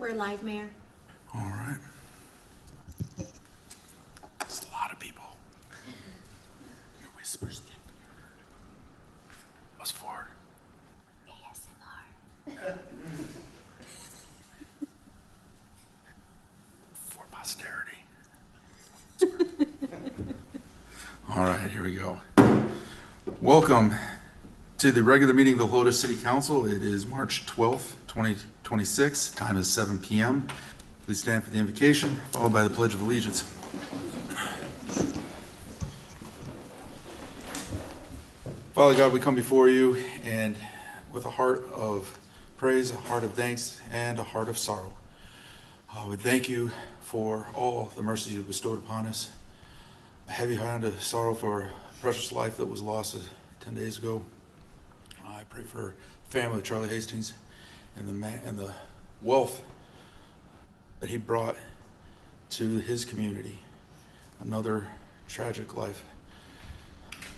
we're live, Mayor. All right. It's a lot of people. Your whispers get us forward. ASMR. For posterity. All right, here we go. Welcome to the regular meeting of the Helotes City Council. It is March 12th, 2026. Time is 7 p.m. Please stand for the invocation, followed by the Pledge of Allegiance. Father God, we come before you and with a heart of praise, a heart of thanks, and a heart of sorrow. We thank you for all the mercy you bestowed upon us. A heavy hand of sorrow for a precious life that was lost 10 days ago. I pray for the family of Charlie Hastings and the wealth that he brought to his community. Another tragic life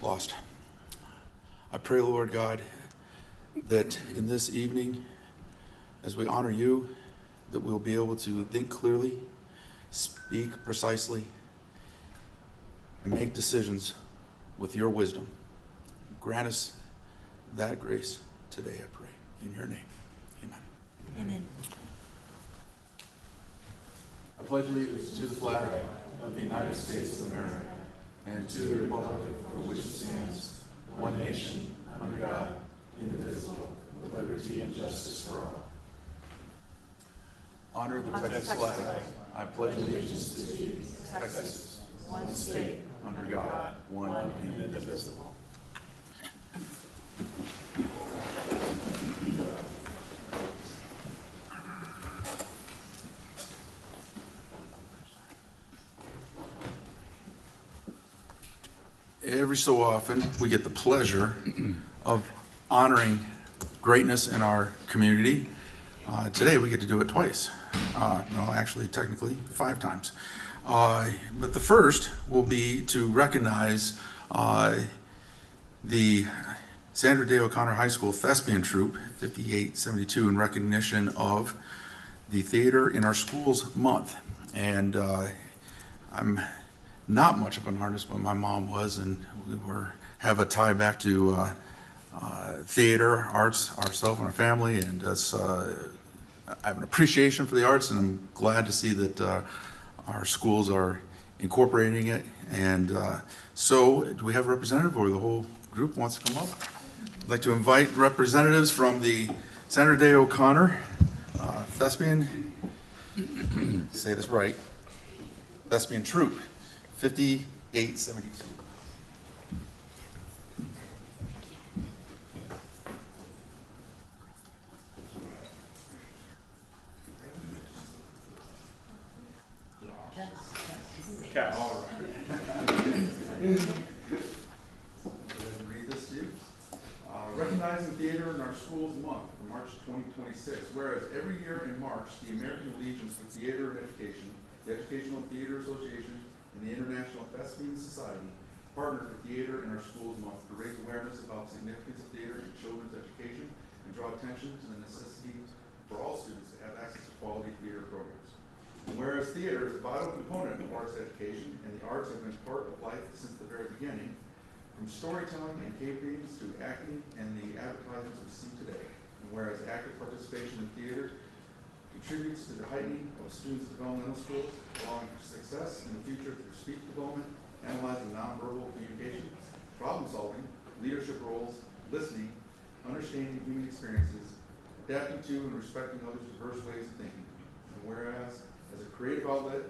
lost. I pray, Lord God, that in this evening, as we honor you, that we'll be able to think clearly, speak precisely, and make decisions with your wisdom. Grant us that grace today, I pray. In your name, amen. Amen. I pledge allegiance to the flag of the United States of America and to the republic for which it stands, one nation, under God, indivisible, with liberty and justice for all. Honor the Texas flag. I pledge allegiance to thee, Texas, one state, under God, one and indivisible. Every so often, we get the pleasure of honoring greatness in our community. Today, we get to do it twice. No, actually, technically, 5 times. But the first will be to recognize the Sandra Day O'Connor High School Thespian Troupe, 5872, in recognition of the Theater in Our Schools Month. And I'm not much of an artist, but my mom was, and we have a tie back to theater, arts, ourselves and our family, and that's, I have an appreciation for the arts, and I'm glad to see that our schools are incorporating it. And so, do we have a representative, or the whole group wants to come up? I'd like to invite representatives from the Sandra Day O'Connor Thespian, say this right, Thespian Troupe, 5872. Okay. All right. Read this to you. Recognizing Theater in Our Schools Month for March 2026. Whereas every year in March, the American Legion for Theater and Education, the Educational Theater Association, and the International Thespian Society partner for Theater in Our Schools Month to raise awareness about the significance of theater in children's education and draw attention to the necessity for all students to have access to quality theater programs. And whereas theater is a vital component of arts education, and the arts have been part of life since the very beginning, from storytelling and cave paintings to acting and the advertisements we see today. And whereas active participation in theater contributes to the heightening of students' developmental skills, allowing for success in the future through speech development, analyzing nonverbal communication, problem solving, leadership roles, listening, understanding human experiences, adapting to and respecting others' diverse ways of thinking. And whereas, as a creative outlet,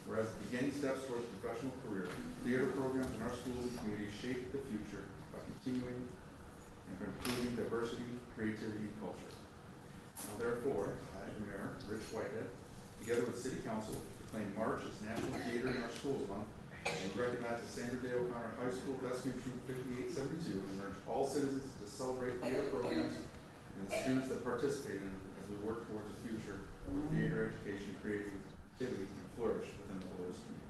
whereas the beginning steps towards a professional career, theater programs in our schools and communities shape the future by continuing and improving diversity, creativity, and culture. Now therefore, I, Mayor Rich Whitehead, together with City Council, proclaim March as National Theater in Our Schools Month, and recognize the Sandra Day O'Connor High School Thespian Troupe 5872, and urge all citizens to celebrate theater programs and the students that participate in it as we work towards a future where theater education, creativity, can flourish within the Helotes community.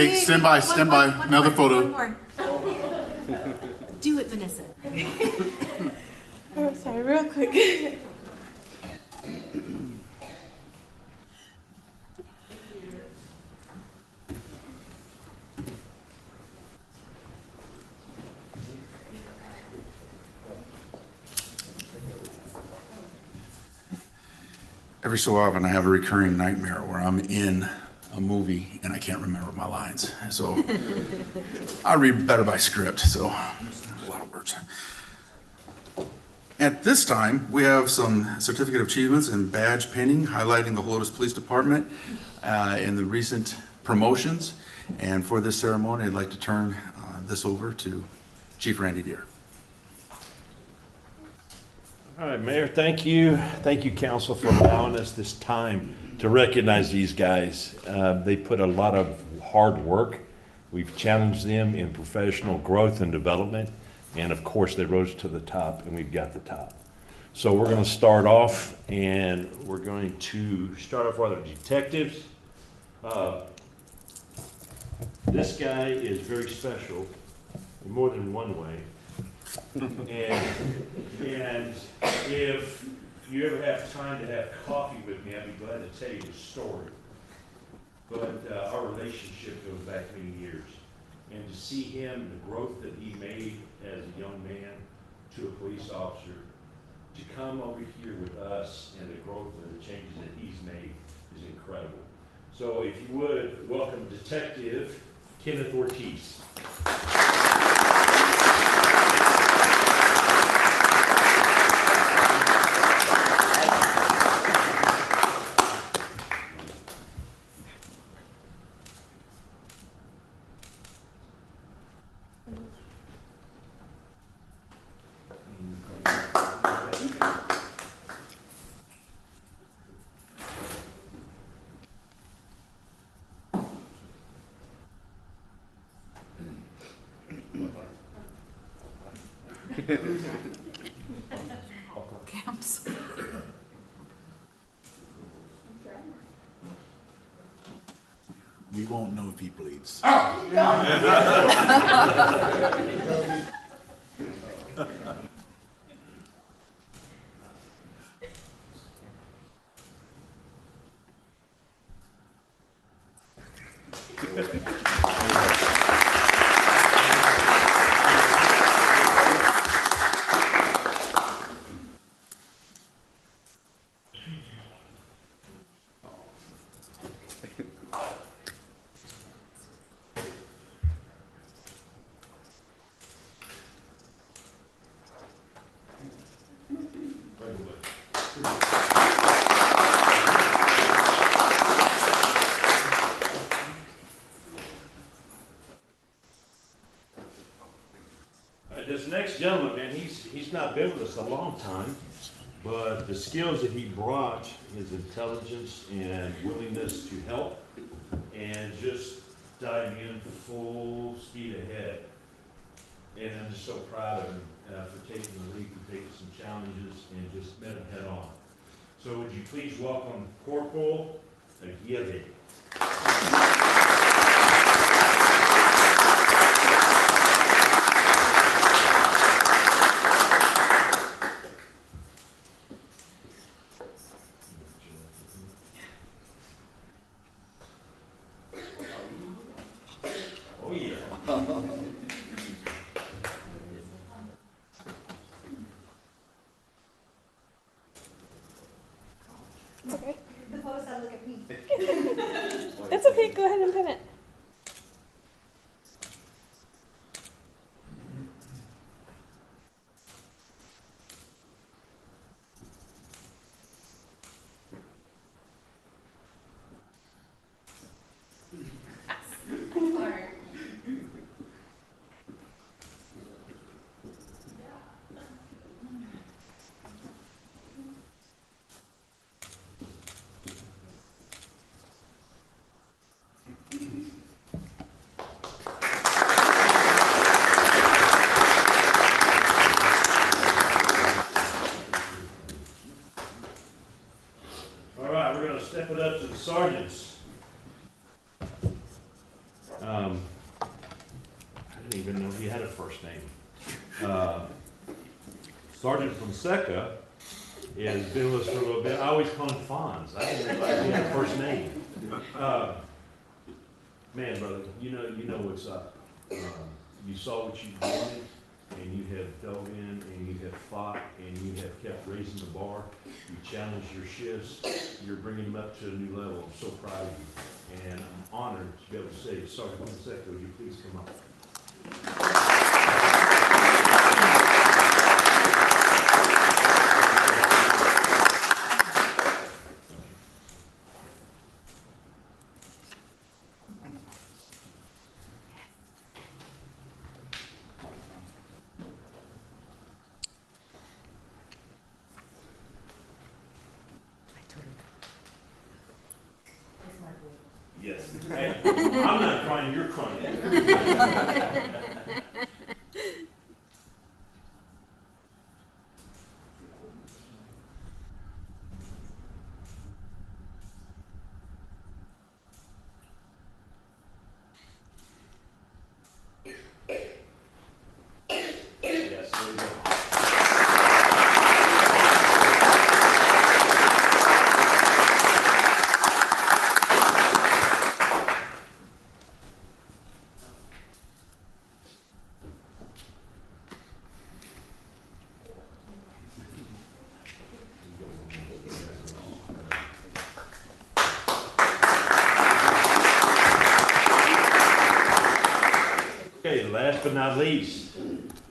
Okay, stand by, stand by. Another photo. One more. Do it, Vanessa. Oh, sorry, real quick. Every so often, I have a recurring nightmare where I'm in a movie and I can't remember my lines. So I read better by script, so a lot of words. At this time, we have some certificate of achievements and badge pinning highlighting the Helotes Police Department and the recent promotions. And for this ceremony, I'd like to turn this over to Chief Randy Deere. All right, Mayor, thank you. Thank you, Council, for allowing us this time to recognize these guys. They put a lot of hard work. We've challenged them in professional growth and development. And of course, they rose to the top, and we've got the top. So we're going to start off, and we're going to start off with our detectives. This guy is very special in more than one way. And if you ever have time to have coffee with me, I'd be glad to tell you the story. But our relationship goes back many years. And to see him, the growth that he made as a young man to a police officer, to come over here with us and the growth and the changes that he's made is incredible. So if you would, welcome Detective Kenneth Ortiz. Council. We won't know if he bleeds. This next gentleman, man, he's not been with us a long time, but the skills that he brought, his intelligence and willingness to help, and just diving in full speed ahead. And I'm just so proud of him for taking the leap and taking some challenges and just met them head on. So would you please welcome Corporal Aguirre. Oh yeah. Okay. The photos that look at me. It's okay, go ahead and pin it. All right, we're going to step it up to the sergeants. Sergeant Fonseca has been with us for a little bit. I always call him Fonz. I didn't realize he had a first name. Man, brother, you know what's up. You saw what you wanted, and you have dove in, and you have fought, and you have kept raising the bar. You challenged your shifts. You're bringing them up to a new level. I'm so proud of you, and I'm honored to be able to say, Sergeant Fonseca, would you please come up? Yes. Hey, I'm not crying, you're crying. Yes, there you go. Okay, last but not least,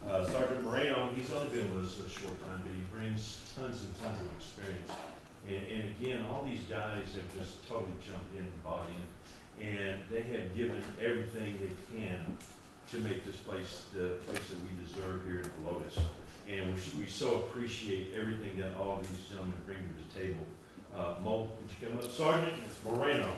Sergeant Moreno, he's only been with us a short time, but he brings tons and tons of experience. And again, all these guys have just totally jumped in and bought in, and they have given everything they can to make this place the place that we deserve here at Helotes. And we so appreciate everything that all these gentlemen bring to the table. Mo, would you come up? Sergeant Moreno.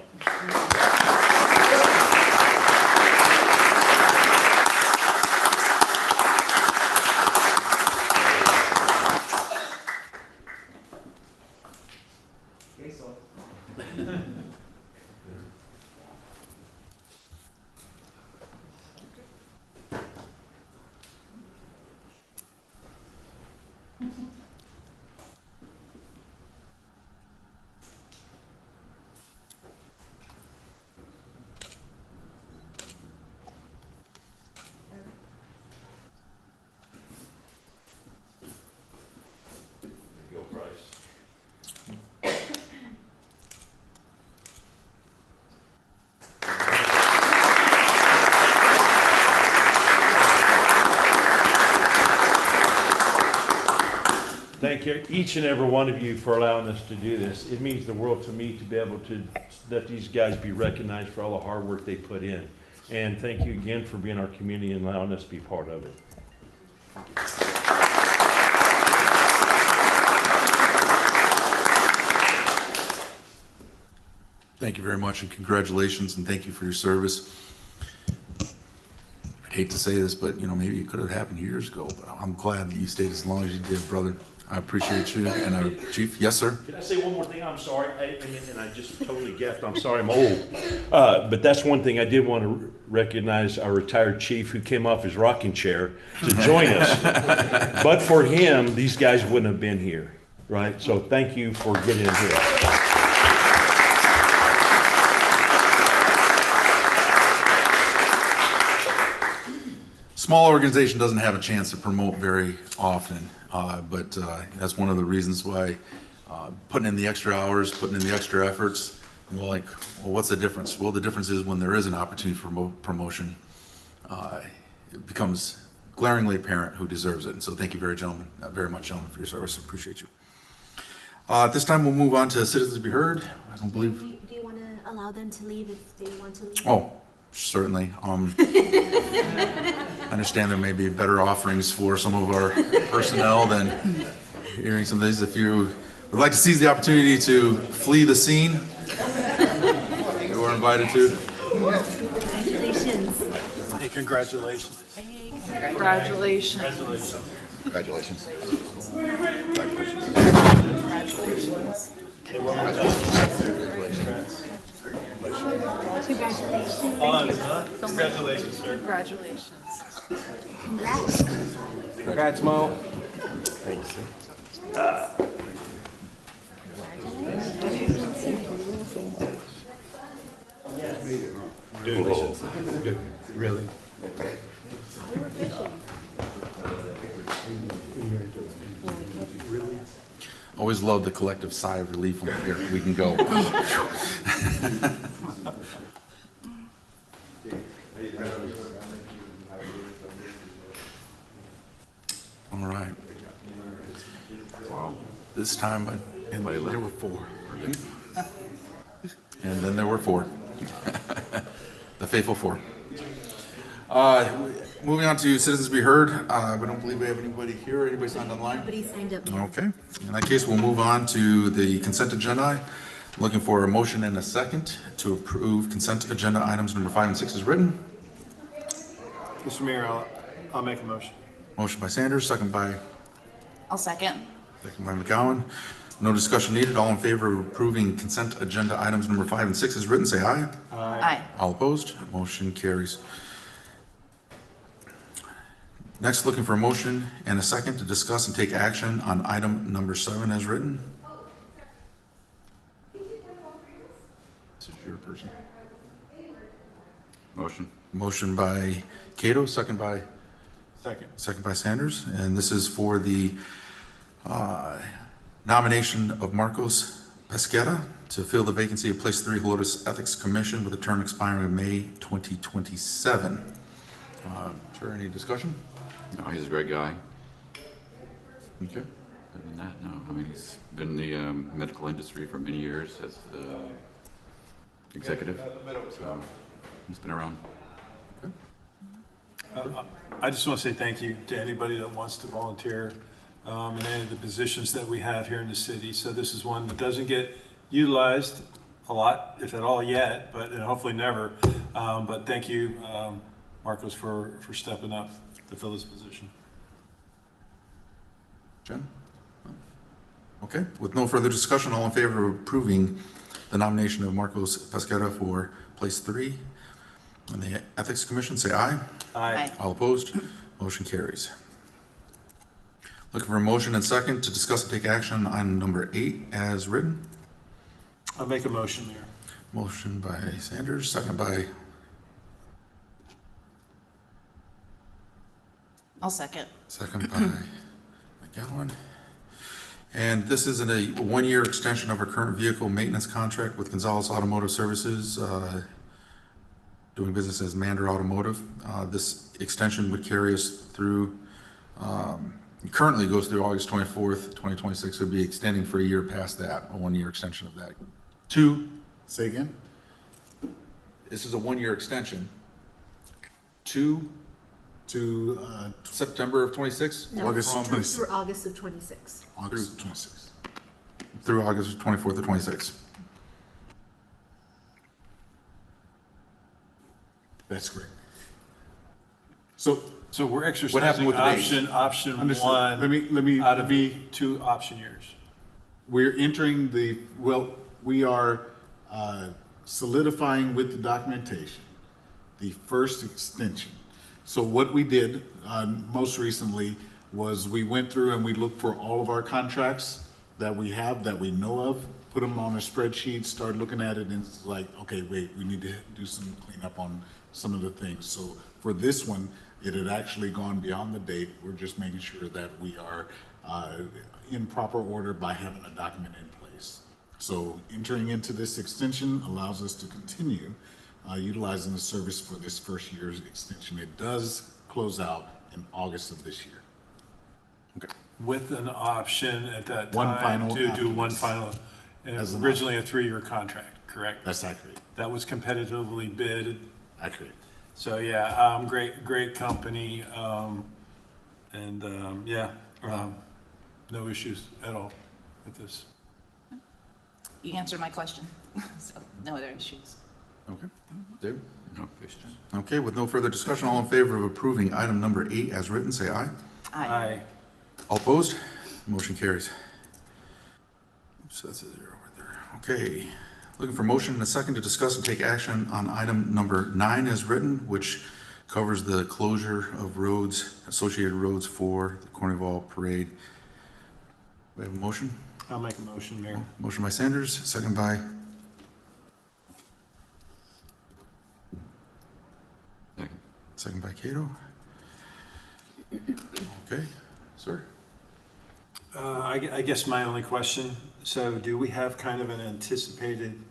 Go, Bryce. Thank you, each and every one of you, for allowing us to do this. It means the world to me to be able to let these guys be recognized for all the hard work they put in. And thank you again for being our community and allowing us to be part of it. Thank you very much, and congratulations, and thank you for your service. I'd hate to say this, but maybe it could have happened years ago, but I'm glad that you stayed as long as you did, brother. I appreciate you. And Chief, yes, sir? Can I say one more thing? I'm sorry, and I just totally gaffed. I'm sorry, I'm old. But that's one thing I did want to recognize our retired chief who came off his rocking chair to join us. But for him, these guys wouldn't have been here, right? So thank you for getting in here. Small organization doesn't have a chance to promote very often, but that's one of the reasons why putting in the extra hours, putting in the extra efforts, and we're like, well, what's the difference? Well, the difference is when there is an opportunity for promotion, it becomes glaringly apparent who deserves it. And so thank you very much, gentlemen, for your service. I appreciate you. At this time, we'll move on to citizens to be heard. I don't believe. Do you want to allow them to leave if they want to leave? Oh, certainly. I understand there may be better offerings for some of our personnel than hearing some of these. If you would like to seize the opportunity to flee the scene, you are invited to. Congratulations. Hey, congratulations. Congratulations. Congratulations. Congratulations, sir. Congratulations. Congrats. Congrats, Mo. Really? Always love the collective sigh of relief when here we can go. All right. This time, and there were 4. And then there were 4. The faithful 4. Moving on to citizens be heard. We don't believe we have anybody here. Anybody signed online? Nobody signed up. Okay. In that case, we'll move on to the consent agenda. Looking for a motion and a second to approve consent agenda items number 5 and 6 is written. Mr. Mayor, I'll make a motion. Motion by Sanders, second by Second. McGowan. No discussion needed. All in favor of approving consent agenda items number 5 and 6 is written, say aye. Aye. All opposed? Motion carries. Next, looking for a motion and a second to discuss and take action on item number 7 as written. This is your person. Motion. Motion by Cato, Second. second by Sanders, and this is for the nomination of Marcos Pesquera to fill the vacancy of Place 3 Helotes Ethics Commission with a term expiring in May 2027. Sure, any discussion? No, he's a great guy. Okay. Other than that, no. I mean, he's been in the medical industry for many years as the executive. So he's been around. I just want to say thank you to anybody that wants to volunteer in any of the positions that we have here in the city. So this is one that doesn't get utilized a lot, if at all yet, but and hopefully never. But thank you, Marcos, for stepping up to fill this position. Jen? Okay, with no further discussion, all in favor of approving the nomination of Marcos Pesquera for Place 3 on the Ethics Commission, say aye. Aye. All opposed? Motion carries. Looking for a motion and second to discuss and take action on item number 8 as written. I'll make a motion, Mayor. Motion by Sanders, second by I'll second. McGowan. And this is a 1-year extension of our current vehicle maintenance contract with Gonzalez Automotive Services, doing business as Mander Automotive. This extension would carry us through, currently goes through August 24th, 2026. It would be extending for a year past that, a 1-year extension of that. Say again? This is a 1-year extension to To September of 26? No, August through 26. August of 26. August 26th. Through August 24th to 26th. That's correct. So So we're happened exercising with the dates? option understood. one Let me out of the 2 option years. We're entering we are solidifying with the documentation the first extension. So what we did most recently was we went through and we looked for all of our contracts that we have, that we know of, put them on a spreadsheet, started looking at it, and it's like, okay, wait, we need to do some cleanup on some of the things. So for this one, it had actually gone beyond the date. We're just making sure that we are in proper order by having a document in place. So entering into this extension allows us to continue utilizing the service for this first year's extension. It does close out in August of this year. Okay. With an option at that One time final to do afterwards. one final, and it As was an originally a 3-year contract, correct? That's accurate. That was competitively bid. Accurate. So yeah, great company, no issues at all with this. You answered my question, so no other issues. Okay. David? No issues. Okay, with no further discussion, all in favor of approving item number 8 as written, say aye. Aye. All opposed? Motion carries. Oops, that's a 0 right there. Okay. Looking for motion and a second to discuss and take action on item number 9 as written, which covers the closure of roads, associated roads for the Carnival Parade We have a motion? I'll make a motion, Mayor. Motion by Sanders, second by? Second. Second by Cato. Okay, sir? I guess my only question, so do we have kind of an anticipated,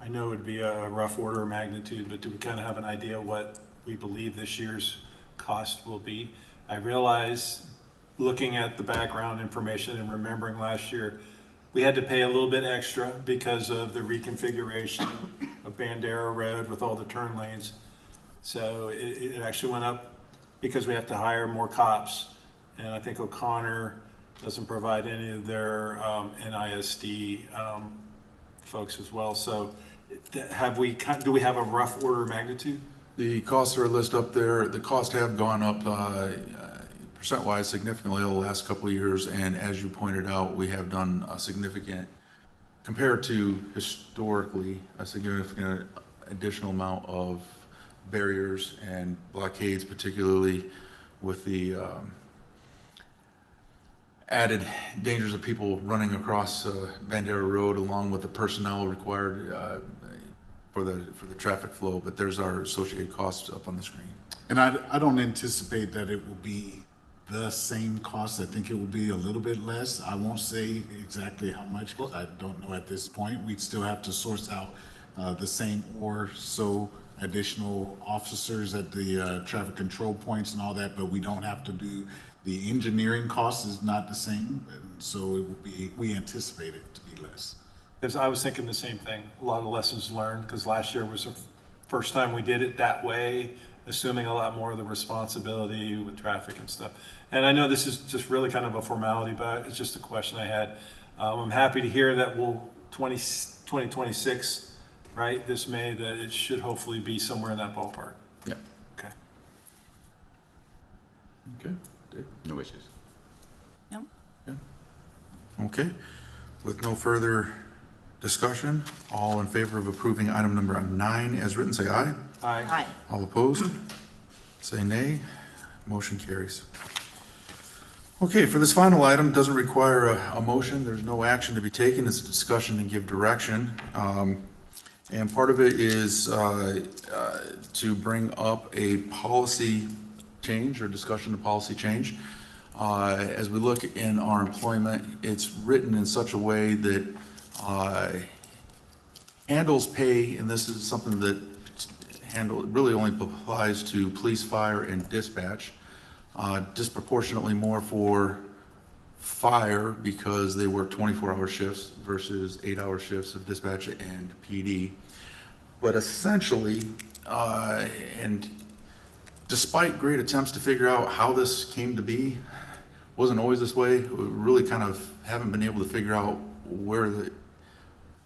I know it would be a rough order of magnitude, but do we kind of have an idea what we believe this year's cost will be? I realize, looking at the background information and remembering last year, we had to pay a little bit extra because of the reconfiguration of Bandera Road with all the turn lanes. So it actually went up because we have to hire more cops. And I think O'Connor doesn't provide any of their NISD folks as well. So do we have a rough order of magnitude? The costs are listed up there. The costs have gone up percent-wise significantly over the last couple of years, and as you pointed out, we have done a significant, compared to historically, a significant additional amount of barriers and blockades, particularly with the added dangers of people running across Bandera Road, along with the personnel required for the traffic flow. But there's our associated costs up on the screen. And I don't anticipate that it will be the same cost. I think it will be a little bit less. I won't say exactly how much because I don't know at this point. We'd still have to source out the same or so additional officers at the traffic control points and all that, but we don't have to do, the engineering cost is not the same. And so it will be, we anticipate it to be less. Because I was thinking the same thing, a lot of lessons learned, because last year was the first time we did it that way, assuming a lot more of the responsibility with traffic and stuff. And I know this is just really kind of a formality, but it's just a question I had. I'm happy to hear that 2026, right, this May, that it should hopefully be somewhere in that ballpark. Yeah. Okay. Okay. Dave? No issues. No? Okay. With no further discussion, all in favor of approving item number 9 as written, say aye. Aye. Aye. All opposed? Say nay. Motion carries. Okay, for this final item, doesn't require a motion. There's no action to be taken. It's a discussion and give direction. And part of it is to bring up a policy change or discussion of policy change. As we look in our employment, it's written in such a way that handles pay, and this is something that really only applies to police, fire, and dispatch. Disproportionately more for fire because they work 24-hour shifts versus 8-hour shifts of dispatch and PD. But essentially, and despite great attempts to figure out how this came to be, wasn't always this way. We really kind of haven't been able to figure out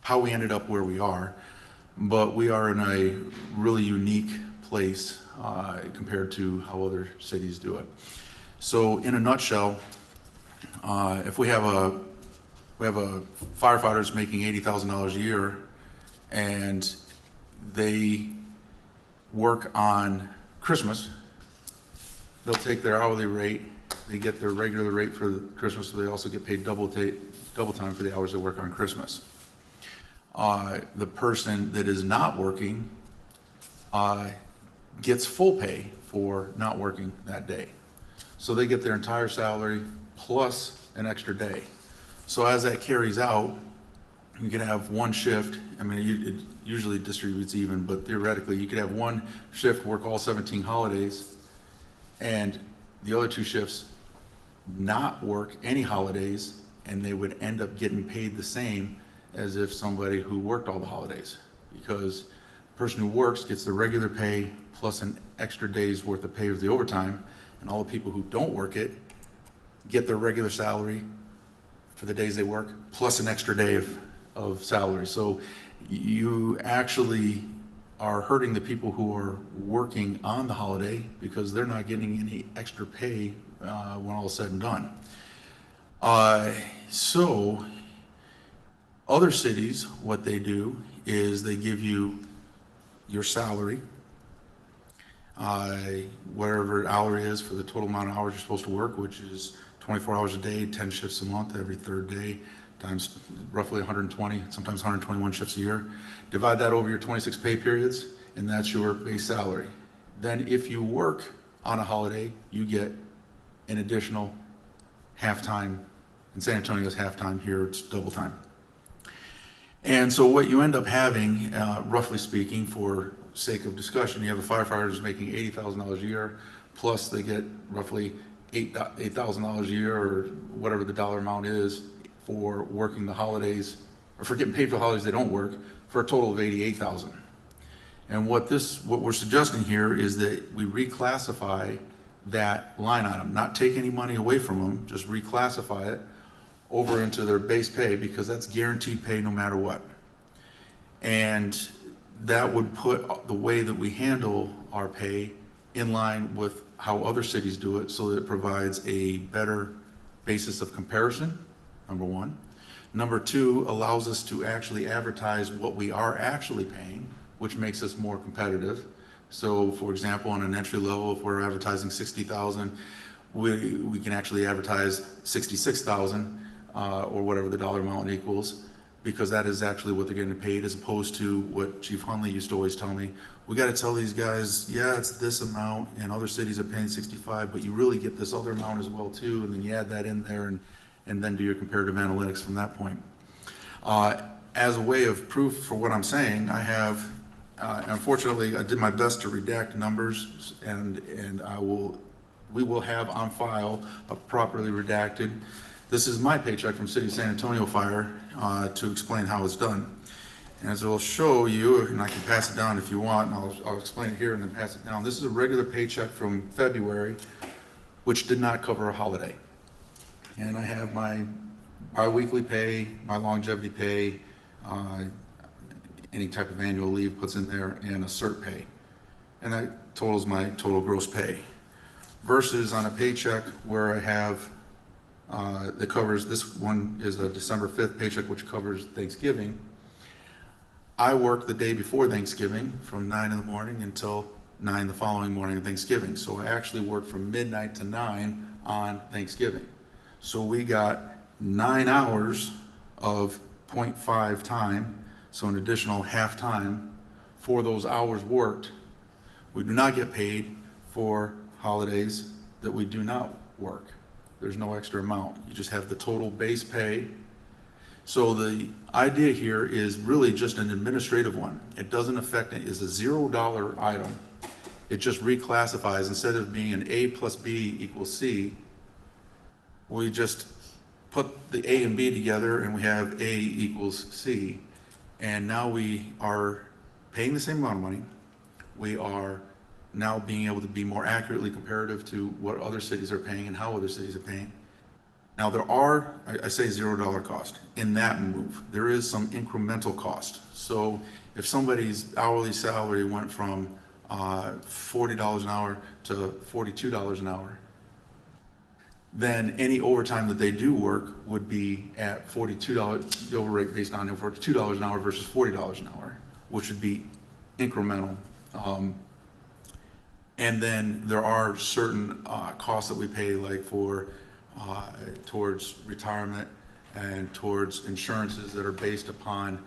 how we ended up where we are. But we are in a really unique place compared to how other cities do it. So in a nutshell, if we have a firefighters making $80,000 a year and they work on Christmas, they'll take their hourly rate, they get their regular rate for Christmas, so they also get paid double time for the hours they work on Christmas. The person that is not working gets full pay for not working that day. So they get their entire salary plus an extra day. So as that carries out, you can have one shift. I mean, it usually distributes even, but theoretically, you could have one shift work all 17 holidays and the other 2 shifts not work any holidays, and they would end up getting paid the same as if somebody who worked all the holidays, because the person who works gets the regular pay plus an extra day's worth of pay of the overtime, and all the people who don't work it get their regular salary for the days they work plus an extra day of salary. So you actually are hurting the people who are working on the holiday because they're not getting any extra pay when all is said and done. So other cities, what they do is they give you your salary, whatever hour is for the total amount of hours you're supposed to work, which is 24 hours a day, 10 shifts a month, every third day, times roughly 120, sometimes 121 shifts a year. Divide that over your 26 pay periods, and that's your base salary. Then if you work on a holiday, you get an additional halftime. In San Antonio, it's halftime. Here, it's double time. And so what you end up having, roughly speaking, for sake of discussion, you have a firefighter who's making $80,000 a year, plus they get roughly $8,000 a year, or whatever the dollar amount is, for working the holidays, or for getting paid for the holidays they don't work, for a total of $88,000. And what we're suggesting here is that we reclassify that line item, not take any money away from them, just reclassify it over into their base pay, because that's guaranteed pay no matter what. And that would put the way that we handle our pay in line with how other cities do it, so that it provides a better basis of comparison, number one. Number two, allows us to actually advertise what we are actually paying, which makes us more competitive. So for example, on an entry level, if we're advertising 60,000, we can actually advertise 66,000, or whatever the dollar amount equals, because that is actually what they're getting paid, as opposed to what Chief Hunley used to always tell me. We got to tell these guys, yeah, it's this amount, and other cities are paying 65, but you really get this other amount as well too, and then you add that in there, and then do your comparative analytics from that point. As a way of proof for what I'm saying, I have, unfortunately, I did my best to redact numbers, and we will have on file a properly redacted. This is my paycheck from City of San Antonio Fire, to explain how it's done. And as I'll show you, and I can pass it down if you want, and I'll explain it here and then pass it down. This is a regular paycheck from February, which did not cover a holiday. And I have my biweekly pay, my longevity pay, any type of annual leave puts in there, and a CERT pay. And that totals my total gross pay. Versus on a paycheck where I have, that covers, this one is a December 5th paycheck, which covers Thanksgiving. I work the day before Thanksgiving from 9 in the morning until 9 the following morning of Thanksgiving. So I actually work from midnight to 9 on Thanksgiving. So we got 9 hours of 0.5 time, so an additional half time for those hours worked. We do not get paid for holidays that we do not work. There's no extra amount. You just have the total base pay. So the idea here is really just an administrative one. It doesn't affect it. It's a $0 item. It just reclassifies. Instead of being an A plus B equals C, we just put the A and B together, and we have A equals C. And now we are paying the same amount of money. We are now being able to be more accurately comparative to what other cities are paying and how other cities are paying. Now there are, I say $0 cost in that move. There is some incremental cost. So if somebody's hourly salary went from $40 an hour to $42 an hour, then any overtime that they do work would be at $42, the over rate based on $42 an hour versus $40 an hour, which would be incremental. And then there are certain costs that we pay, like for towards retirement and towards insurances that are based upon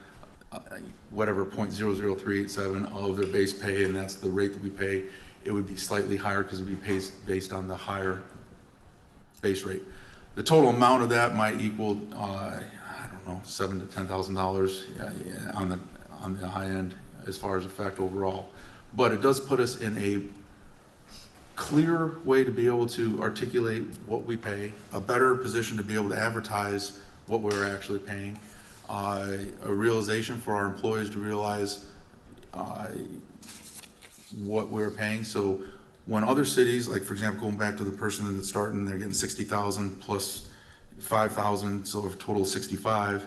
whatever 0.00387 of their base pay, and that's the rate that we pay. It would be slightly higher because it would be based on the higher base rate. The total amount of that might equal I don't know, $7,000 to $10,000 on the high end as far as effect overall. But it does put us in a clear way to be able to articulate what we pay, a better position to be able to advertise what we're actually paying, a realization for our employees to realize what we're paying. So when other cities, like for example, going back to the person that's starting, they're getting 60,000 plus 5,000, so a total of 65,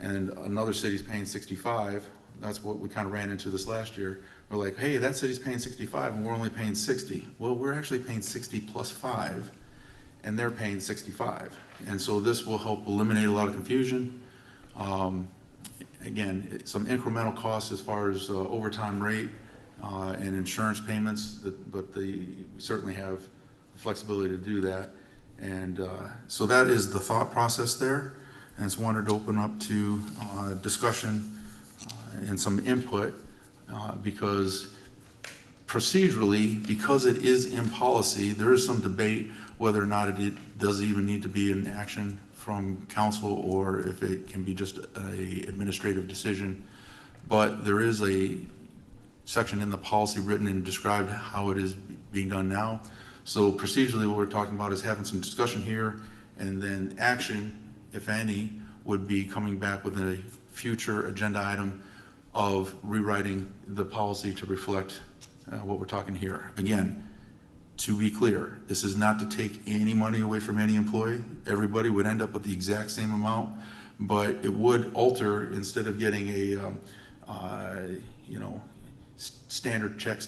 and another city's paying 65. That's what we kind of ran into this last year. We're like, hey, that city's paying 65 and we're only paying 60. Well, we're actually paying 60 plus 5 and they're paying 65. And so this will help eliminate a lot of confusion. Again, some incremental costs as far as overtime rate and insurance payments, but we certainly have the flexibility to do that. And so that is the thought process there. And it's wanted to open up to discussion and some input because procedurally, because it is in policy, there is some debate whether or not it does even need to be an action from council or if it can be just a administrative decision. But there is a section in the policy written and described how it is being done now. So procedurally, what we're talking about is having some discussion here, and then action, if any, would be coming back with a future agenda item of rewriting the policy to reflect what we're talking here. Again, to be clear, this is not to take any money away from any employee. Everybody would end up with the exact same amount, but it would alter, instead of getting a, standard check,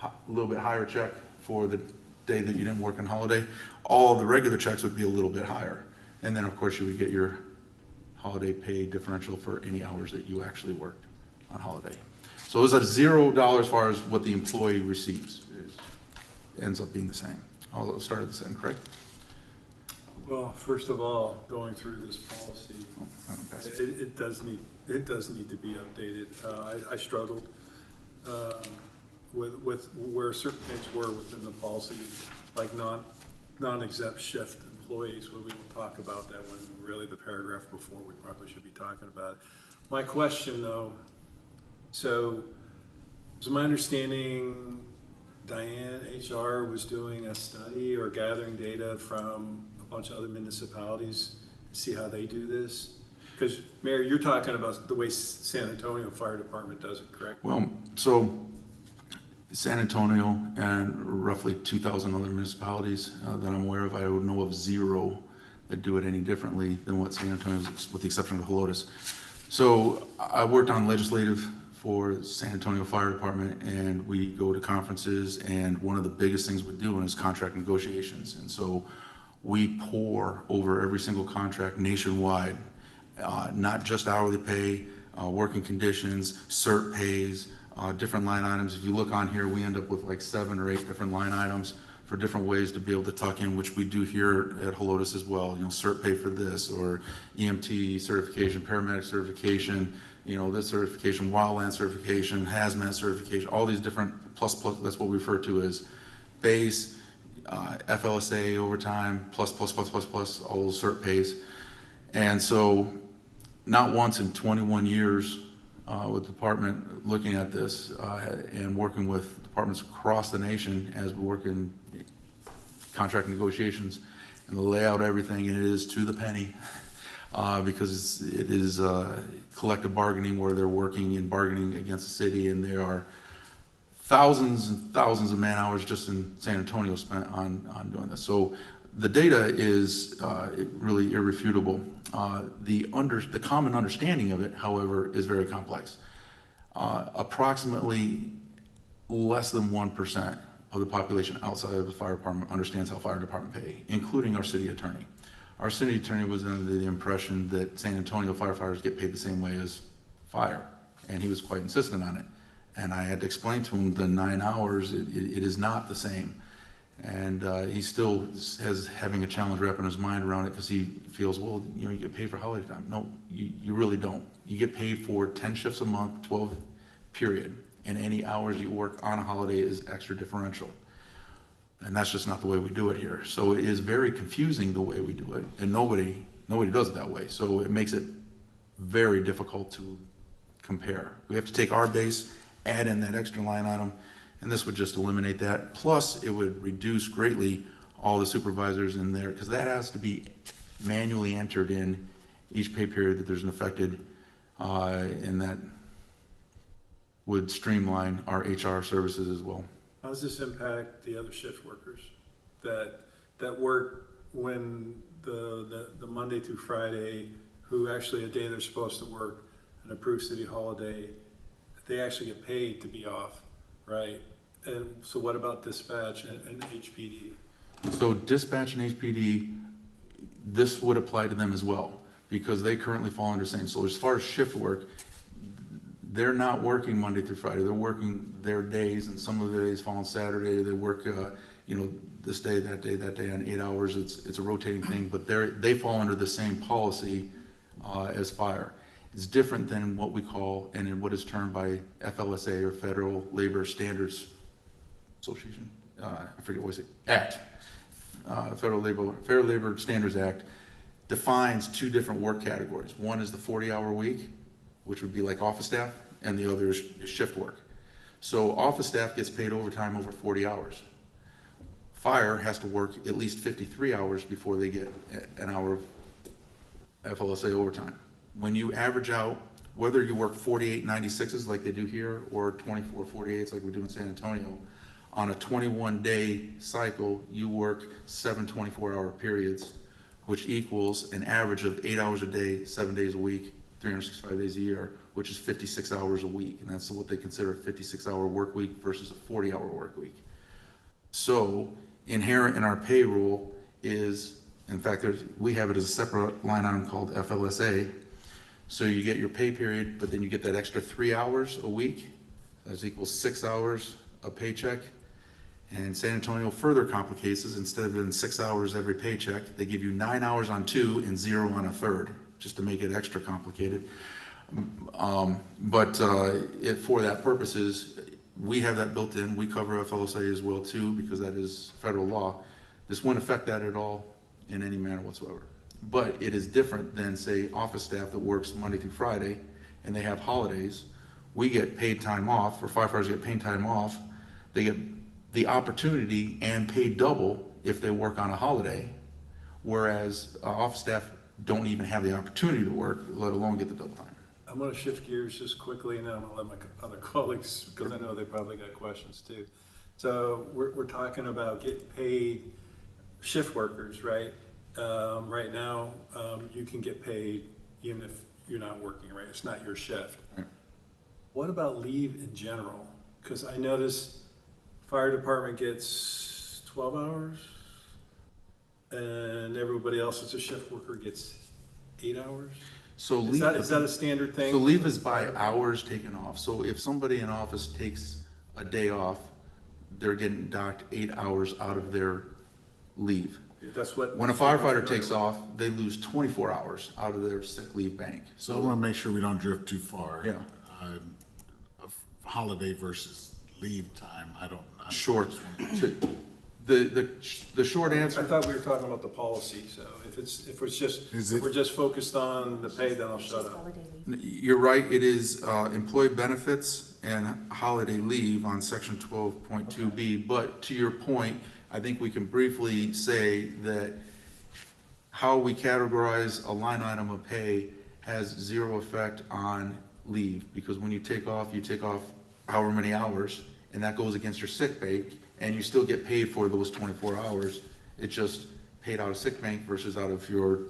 a little bit higher check for the day that you didn't work on holiday, all the regular checks would be a little bit higher. And then, of course, you would get your holiday pay differential for any hours that you actually worked on holiday. So it's at $0 as far as what the employee receives. It ends up being the same. Although it started the same, correct? Well, first of all, going through this policy, it does need to be updated. I struggled with where certain things were within the policy, like non-exempt shift employees, where we don't talk about that when really the paragraph before we probably should be talking about it. My question though, so is my understanding Diane, HR, was doing a study or gathering data from a bunch of other municipalities to see how they do this? Because Mayor, you're talking about the way San Antonio Fire Department does it, correct? Well, so San Antonio and roughly 2,000 other municipalities that I'm aware of, I would know of 0 that do it any differently than what San Antonio is, with the exception of Helotes. So I worked on legislative for San Antonio Fire Department, and we go to conferences, and one of the biggest things we're doing is contract negotiations. And so we pour over every single contract nationwide, not just hourly pay, working conditions, cert pays, different line items. If you look on here, we end up with like 7 or 8 different line items for different ways to be able to tuck in, which we do here at Helotes as well. You know, cert pay for this, or EMT certification, paramedic certification, this certification, wildland certification, hazmat certification, all these different plus, that's what we refer to as base, FLSA overtime, plus, all those cert pays. And so not once in 21 years with the department looking at this and working with departments across the nation as we work in contract negotiations and lay out everything, and it is to the penny because it is collective bargaining where they're working and bargaining against the city, and there are thousands and thousands of man hours just in San Antonio spent on doing this. So the data is really irrefutable. The common understanding of it, however, is very complex. Approximately less than 1% of the population outside of the fire department understands how fire department pay, including our city attorney. Our city attorney was under the impression that San Antonio firefighters get paid the same way as fire, and he was quite insistent on it. And I had to explain to him the 9 hours, it is not the same. And he still has having a challenge wrapping his mind around it because he feels, well, you get paid for holiday time. No, you really don't. You get paid for 10 shifts a month, 12 period, and any hours you work on a holiday is extra differential. And that's just not the way we do it here. So it is very confusing the way we do it, and nobody does it that way. So it makes it very difficult to compare. We have to take our base, add in that extra line item, and this would just eliminate that. Plus, it would reduce greatly all the supervisors in there, because that has to be manually entered in each pay period that there's an affected, and that would streamline our HR services as well. How does this impact the other shift workers that work when the Monday through Friday, who actually a day they're supposed to work, an approved city holiday, they actually get paid to be off, right? And so what about dispatch and HPD? So dispatch and HPD, this would apply to them as well, because they currently fall under the same. So as far as shift work, they're not working Monday through Friday. They're working their days, and some of their days fall on Saturday. They work, the this day, that day, that day on 8 hours. It's a rotating thing, but they fall under the same policy as fire. It's different than what we call, and in what is termed by FLSA, or Federal Labor Standards Association, I forget what it's, Act. Federal Labor Standards Act defines two different work categories. One is the 40-hour week, which would be like office staff, and the other is shift work. So office staff gets paid overtime over 40 hours. Fire has to work at least 53 hours before they get an hour of FLSA overtime. When you average out, whether you work 48 96s like they do here, or 24 48s like we do in San Antonio, on a 21-day cycle, you work 7 24-hour periods, which equals an average of 8 hours a day, 7 days a week, 365 days a year, which is 56 hours a week. And that's what they consider a 56-hour work week versus a 40-hour work week. So inherent in our payroll is, in fact, we have it as a separate line item called FLSA. So you get your pay period, but then you get that extra 3 hours a week. That equals 6 hours a paycheck. And San Antonio further complicates it. Instead of doing 6 hours every paycheck, they give you 9 hours on 2 and 0 on a third, just to make it extra complicated. For that purposes, we have that built in. We cover FLSA as well too, because that is federal law. This wouldn't affect that at all in any manner whatsoever. But it is different than, say, office staff that works Monday through Friday and they have holidays. We get paid time off, or firefighters get paid time off. They get the opportunity and paid double if they work on a holiday, whereas office staff don't even have the opportunity to work, let alone get the double time. I'm going to shift gears just quickly, and then I'm going to let my other colleagues, because I know they probably got questions too. So we're talking about getting paid shift workers, right? Right now, you can get paid even if you're not working, right? It's not your shift. Right. What about leave in general? Because I noticed fire department gets 12 hours, and everybody else that's a shift worker gets 8 hours. So Is leave, that a standard thing? so leave is by hours taken off. So if somebody in office takes a day off, they're getting docked 8 hours out of their leave. That's what. When a firefighter takes off, they lose 24 hours out of their sick leave bank. So I want to make sure we don't drift too far. Yeah. Holiday versus leave time, I'm Short. The short I answer, thought we were talking about the policy, so if we're just focused on the pay, then I'll shut up. you're right, it is employee benefits and holiday leave on section 12.2B, but to your point, I think we can briefly say that how we categorize a line item of pay has zero effect on leave, because when you take off however many hours, and that goes against your sick bank, and you still get paid for those 24 hours. It's just paid out of sick bank versus out of your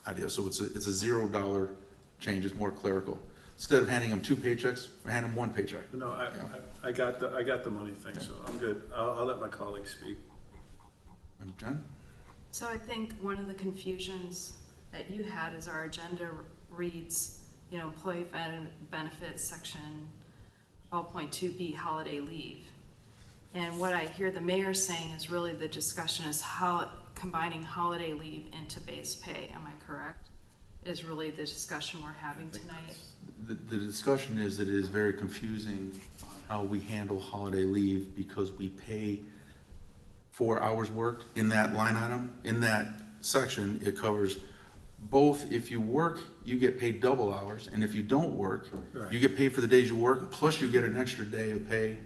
idea. So it's a $0 change. It's more clerical. Instead of handing them 2 paychecks, hand them 1 paycheck. No, I got the money thing, so I'm good. I'll let my colleagues speak. Jen? So I think one of the confusions that you had is our agenda reads, employee benefits section 12.2B, holiday leave. And what I hear the mayor saying is really the discussion is how combining holiday leave into base pay. Am I correct? Is really the discussion we're having tonight. The discussion is that it is very confusing on how we handle holiday leave, because we pay 4 hours worked in that line item. In that section, it covers both. If you work, you get paid double hours, and if you don't work, Right. you get paid for the days you work, plus you get an extra day of pay,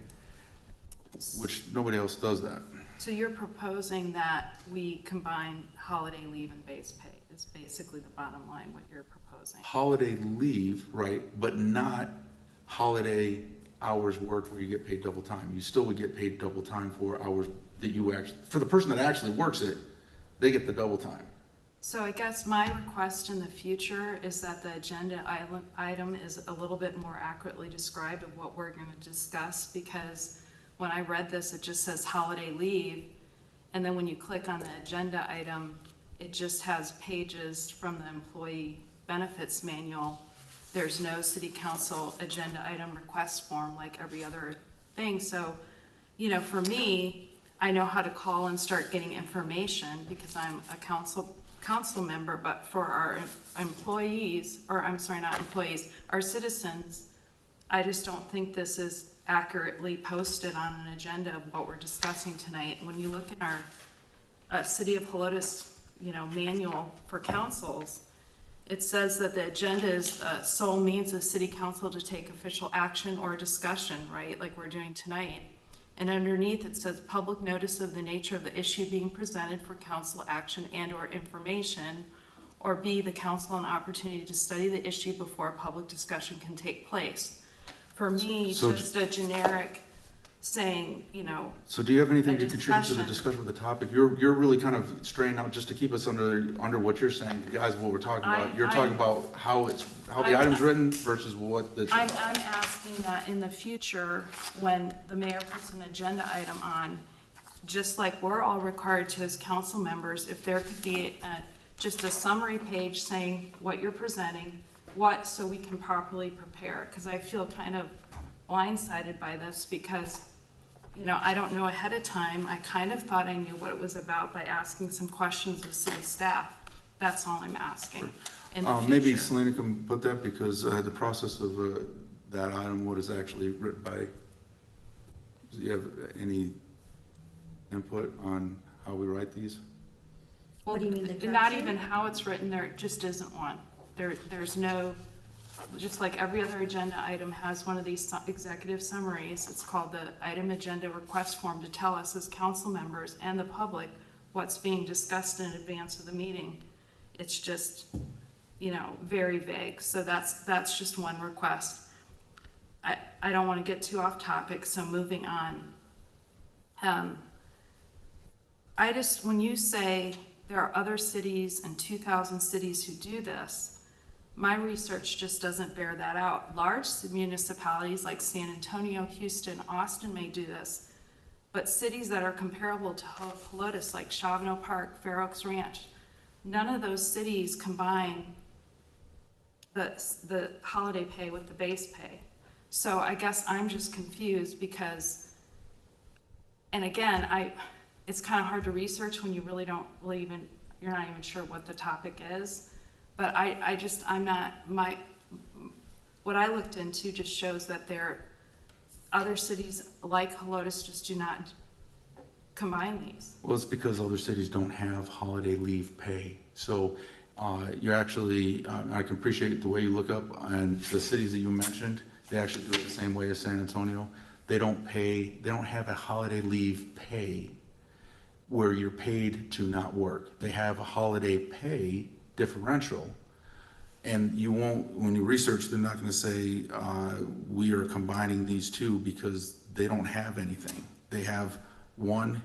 which nobody else does that. So you're proposing that we combine holiday leave and base pay is basically the bottom line, what you're proposing. Holiday leave, right, but not holiday hours worked where you get paid double time. You still would get paid double time for hours that you actually, for the person that actually works it, they get the double time. So I guess my request in the future is that the agenda item is a little bit more accurately described of what we're going to discuss, because when I read this, it just says holiday leave, and then when you click on the agenda item, it just has pages from the employee benefits manual. There's no city council agenda item request form like every other thing. So you know, for me, I know how to call and start getting information because I'm a council member, but for our employees, or I'm sorry, not employees, our citizens, I just don't think this is accurately posted on an agenda of what we're discussing tonight. When you look at our City of Helotes, you know, manual for councils, it says that the agenda is sole means of city council to take official action or discussion, right, like we're doing tonight. And underneath it says public notice of the nature of the issue being presented for council action and or information, or B, the council an opportunity to study the issue before a public discussion can take place. For me, So- just a generic saying, you know, So do you have anything A to contribute to the discussion. discussion of the topic? You're really kind of straying out just to keep us under what you're saying, guys, what we're talking about. You're talking about how the item's written versus what the. I'm asking that in the future, when the mayor puts an agenda item on, just like we're all required to as council members, if there could be just a summary page saying what you're presenting, so we can properly prepare, because I feel kind of blindsided by this because, you know, I don't know ahead of time. I kind of thought I knew what it was about by asking some questions of city staff. That's all I'm asking. In the Maybe future. Selena can put that, because the process of that item, what is actually written by, do you have any input on how we write these? Well, What do you mean, the not direction? even how it's written, there just isn't one. There's no, just like every other agenda item has one of these executive summaries. It's called the item agenda request form to tell us as council members and the public what's being discussed in advance of the meeting. It's just, you know, very vague. So that's just one request. I don't want to get too off topic, so moving on. When you say there are other cities and 2,000 cities who do this, my research just doesn't bear that out. Large municipalities like San Antonio, Houston, Austin may do this, but cities that are comparable to Helotes like Chavano Park, Fair Oaks Ranch, none of those cities combine the holiday pay with the base pay. So I guess I'm just confused because, and again, it's kind of hard to research when you really don't really even, you're not even sure what the topic is. But what I looked into just shows that other cities like Helotes just do not combine these. Well, it's because other cities don't have holiday leave pay. So you're actually, I can appreciate the way you look up, and the cities that you mentioned, they actually do it the same way as San Antonio. They don't have a holiday leave pay where you're paid to not work. They have a holiday pay differential. And you won't, when you research, they're not gonna say, we are combining these two, because they don't have anything. They have one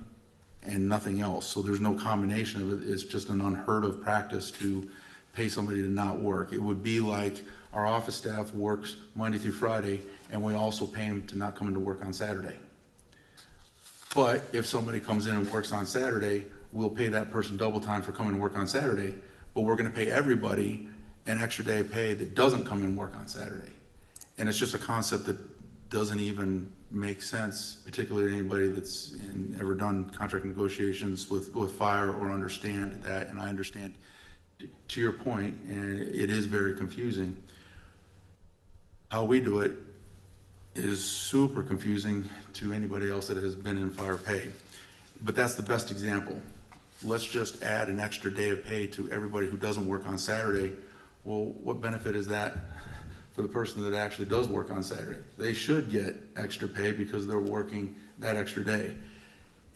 and nothing else. So there's no combination of it. It's just an unheard of practice to pay somebody to not work. It would be like our office staff works Monday through Friday, and we also pay them to not come into work on Saturday. But if somebody comes in and works on Saturday, we'll pay that person double time for coming to work on Saturday, but we're gonna pay everybody an extra day of pay that doesn't come and work on Saturday. And it's just a concept that doesn't even make sense, particularly to anybody that's ever done contract negotiations with fire or understand that. And I understand, to your point, and it is very confusing. How we do it is super confusing to anybody else that has been in fire pay. But that's the best example. Let's just add an extra day of pay to everybody who doesn't work on Saturday. Well, what benefit is that for the person that actually does work on Saturday? They should get extra pay because they're working that extra day.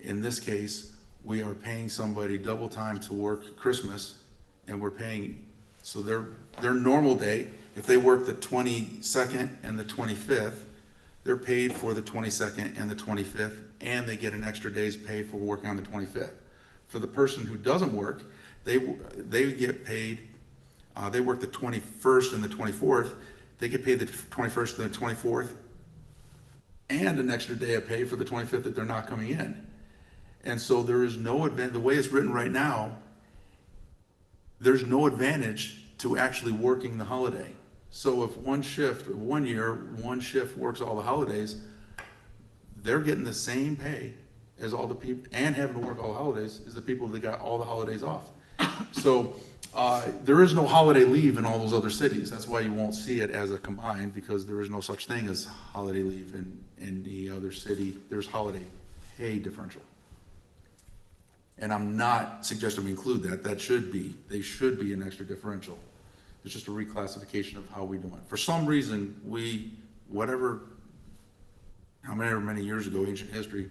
In this case, we are paying somebody double time to work Christmas, and we're paying, so their normal day, if they work the 22nd and the 25th, they're paid for the 22nd and the 25th, and they get an extra day's pay for working on the 25th. For the person who doesn't work, they get paid, they work the 21st and the 24th, they get paid the 21st and the 24th, and an extra day of pay for the 25th that they're not coming in. And so there is no advantage, the way it's written right now, there's no advantage to actually working the holiday. So if one shift works all the holidays, they're getting the same pay as all the people, and having to work all the holidays, as the people that got all the holidays off. So, there is no holiday leave in all those other cities. That's why you won't see it as a combined, because there is no such thing as holiday leave in the other city. There's holiday pay differential. And I'm not suggesting we include that. They should be an extra differential. It's just a reclassification of how we do it. For some reason, however many years ago, ancient history,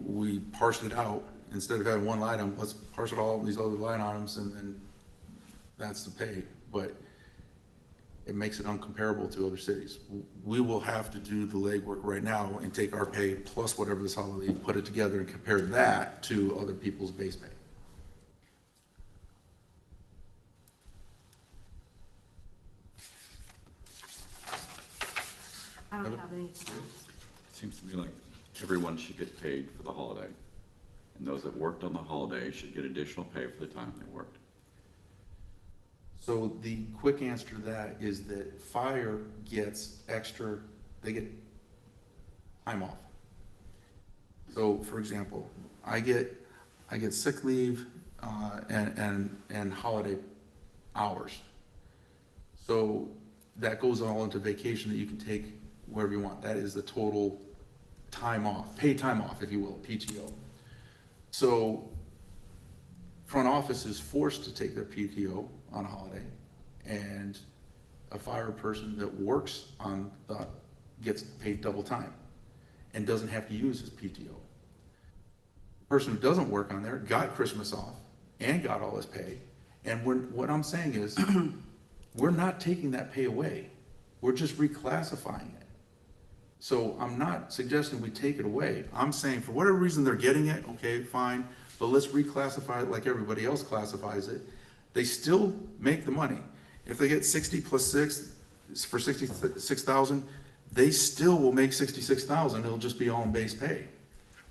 we parsed it out. Instead of having one line item, let's parse it all, these other line items, and then that's the pay. But it makes it uncomparable to other cities. We will have to do the legwork right now and take our pay plus whatever this holiday, put it together and compare that to other people's base pay. I don't have any. Seems to me like everyone should get paid for the holiday. And those that worked on the holiday should get additional pay for the time they worked. So the quick answer to that is that fire gets extra, they get time off. So for example, I get sick leave, and holiday hours. So that goes all into vacation that you can take wherever you want. That is the total time off, paid time off, if you will, PTO. So front office is forced to take their PTO on a holiday, and a fire person that works on the, gets paid double time and doesn't have to use his PTO. The person who doesn't work on there got Christmas off and got all his pay. And what I'm saying is, we're not taking that pay away. We're just reclassifying it. So I'm not suggesting we take it away. I'm saying for whatever reason they're getting it, okay, fine, but let's reclassify it like everybody else classifies it. They still make the money. If they get 60 plus 6 for 66,000, they still will make 66,000. It'll just be all in base pay.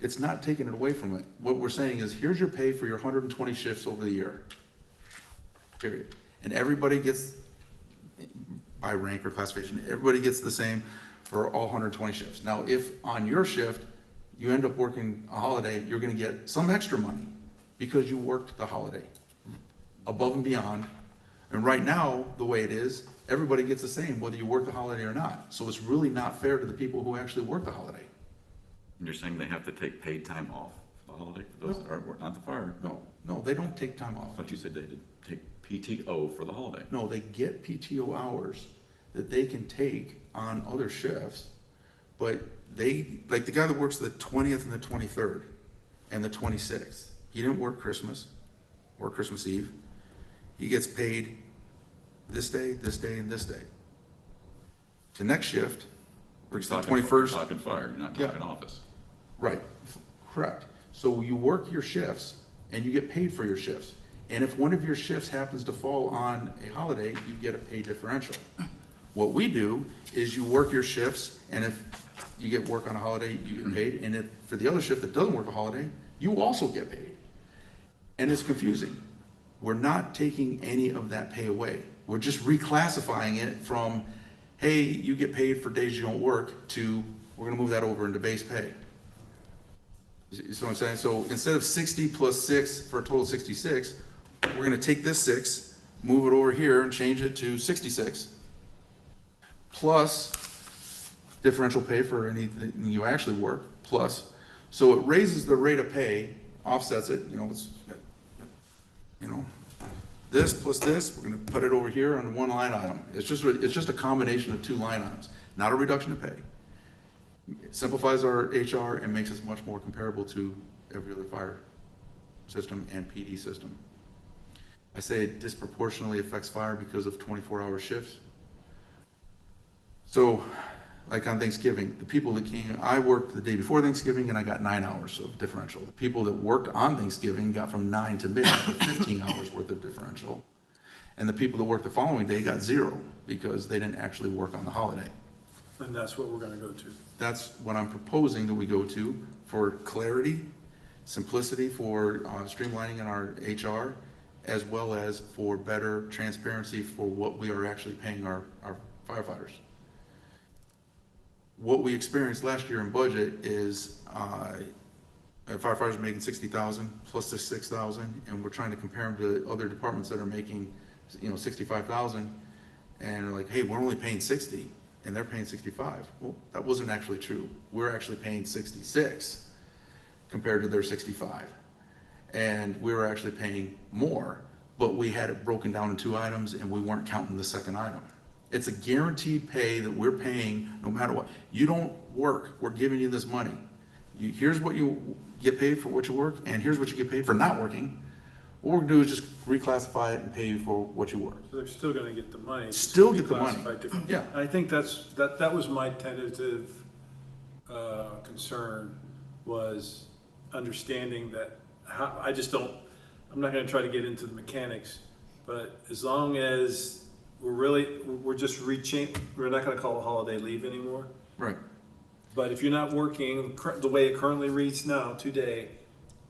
It's not taking it away from it. What we're saying is, here's your pay for your 120 shifts over the year, period. And everybody gets, by rank or classification, everybody gets the same for all 120 shifts. Now, if on your shift, you end up working a holiday, you're gonna get some extra money because you worked the holiday above and beyond. And right now, the way it is, everybody gets the same, whether you work the holiday or not. So it's really not fair to the people who actually work the holiday. And you're saying they have to take paid time off for the holiday, for those that aren't working, not the fire? No, they don't take time I off. thought you said they did take PTO for the holiday. No, they get PTO hours that they can take on other shifts, but like the guy that works the 20th and the 23rd and the 26th, he didn't work Christmas or Christmas Eve. He gets paid this day, and this day. The next shift, works the 21st. You're talking fire, you're not talking Yeah. office. Right, correct. So you work your shifts and you get paid for your shifts. And if one of your shifts happens to fall on a holiday, you get a pay differential. What we do is you work your shifts, and if you get work on a holiday, you get paid. And if for the other shift that doesn't work a holiday, you also get paid. And it's confusing. We're not taking any of that pay away. We're just reclassifying it from, hey, you get paid for days you don't work, to we're gonna move that over into base pay. You see what I'm saying? So instead of 60 plus 6 for a total of 66, we're gonna take this 6, move it over here and change it to 66, plus differential pay for anything you actually work, plus. So it raises the rate of pay, offsets it, this plus this, we're gonna put it over here on one line item. It's just a combination of two line items, not a reduction of pay. It simplifies our HR and makes us much more comparable to every other fire system and PD system. I say it disproportionately affects fire because of 24-hour shifts. So, like on Thanksgiving, the people that came, I worked the day before Thanksgiving and I got 9 hours of differential. The people that worked on Thanksgiving got from 9 to midnight, 15 hours worth of differential. And the people that worked the following day got 0 because they didn't actually work on the holiday. And that's what we're gonna go to. That's what I'm proposing that we go to for clarity, simplicity, for streamlining in our HR, as well as for better transparency for what we are actually paying our firefighters. what we experienced last year in budget is, firefighters are making 60,000 plus the 6,000, and we're trying to compare them to other departments that are making, 65,000, and they're like, hey, we're only paying 60, and they're paying 65. Well, that wasn't actually true. We're actually paying 66 compared to their 65. And we were actually paying more, but we had it broken down in two items, and we weren't counting the second item. It's a guaranteed pay that we're paying no matter what. You don't work, we're giving you this money. Here's what you get paid for what you work, and here's what you get paid for not working. What we're gonna do is just reclassify it and pay you for what you work. So they're still gonna get the money. it's Still get the money. reclassified different. Yeah. I think that was my tentative concern, was understanding that, I just don't, I'm not gonna try to get into the mechanics, but as long as we're just reaching, we're not gonna call it holiday leave anymore. Right. But if you're not working, the way it currently reads now, today,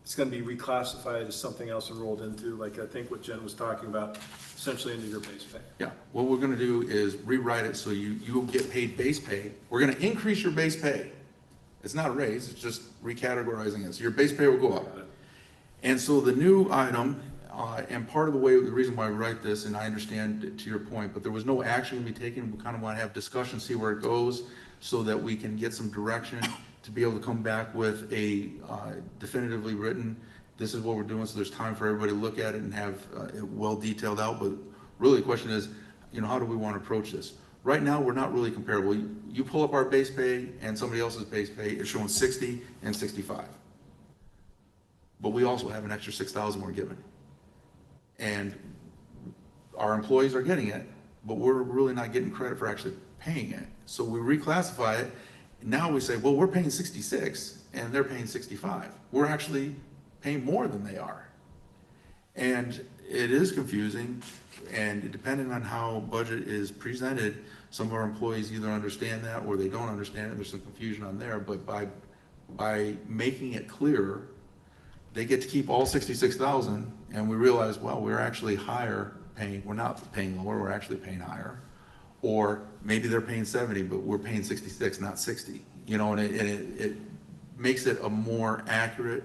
it's gonna be reclassified as something else and rolled into, like I think what Jen was talking about, essentially into your base pay. Yeah, what we're gonna do is rewrite it so you'll get paid base pay. We're gonna increase your base pay. It's not a raise, it's just recategorizing it. So your base pay will go up. And so the new item, and part of the reason why I write this, and I understand to your point, but there was no action to be taken. We kind of want to have discussion, see where it goes, so that we can get some direction to be able to come back with a definitively written, this is what we're doing, so there's time for everybody to look at it and have it well detailed out. But really the question is, how do we want to approach this? Right now, we're not really comparable. You pull up our base pay and somebody else's base pay, it's showing 60 and 65. But we also have an extra 6,000 we're giving. And our employees are getting it, but we're really not getting credit for actually paying it. So we reclassify it. Now we say, well, we're paying 66 and they're paying 65. We're actually paying more than they are. And it is confusing, and depending on how budget is presented, some of our employees either understand that or they don't understand it. There's some confusion on there, but by making it clearer, they get to keep all 66,000, and we realize, well, we're actually higher paying, we're not paying lower, we're actually paying higher. Or maybe they're paying 70, but we're paying 66, not 60. And it makes it a more accurate,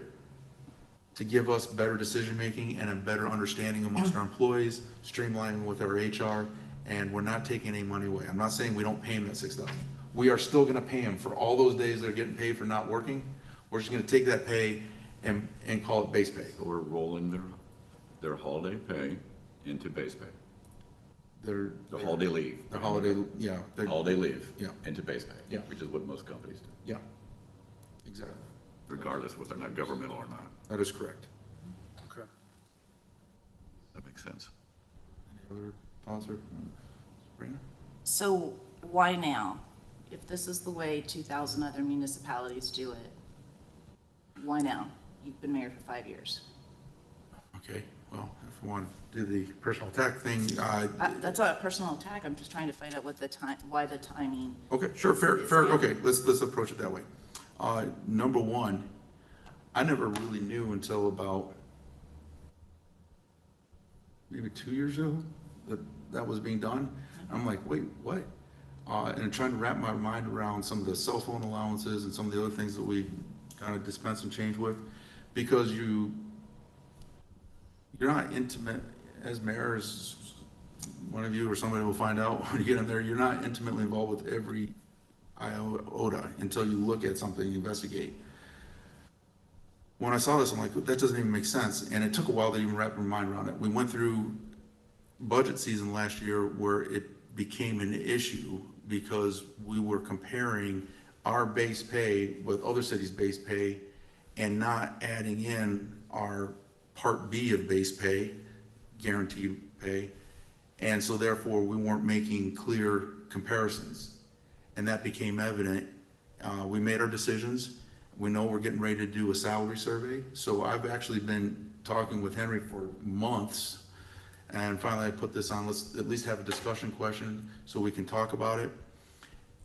to give us better decision-making and a better understanding amongst our employees, streamlining with our HR, and we're not taking any money away. I'm not saying we don't pay them that 6,000. We are still gonna pay them for all those days they're getting paid for not working. We're just gonna take that pay and call it base pay. So we're rolling their holiday pay into base pay. The holiday leave. The holiday, yeah. Holiday leave. Yeah. Into base pay. Yeah. Which is what most companies do, Yeah, exactly. regardless of whether they're not governmental or not. That is correct. Okay. That makes sense. Any other thoughts or, Sabrina? So why now? If this is the way 2,000 other municipalities do it, why now? You've been mayor for 5 years. Okay, well, if we want to do the personal attack thing, That's not a personal attack. I'm just trying to find out why the timing. okay, sure, fair, okay, let's approach it that way. Number one, I never really knew until about maybe 2 years ago that was being done. I'm like, wait, what? And trying to wrap my mind around some of the cell phone allowances and some of the other things that we kind of dispense and change with, because you're not intimate as mayor, as one of you or somebody will find out when you get in there, you're not intimately involved with every iota until you look at something, you investigate. When I saw this, I'm like, that doesn't even make sense. And it took a while to even wrap my mind around it. We went through budget season last year where it became an issue because we were comparing our base pay with other cities' base pay and not adding in our Part B of base pay, guaranteed pay. And so therefore we weren't making clear comparisons. And that became evident. We made our decisions. We know we're getting ready to do a salary survey. So I've actually been talking with Henry for months. And finally I put this on, let's at least have a discussion question so we can talk about it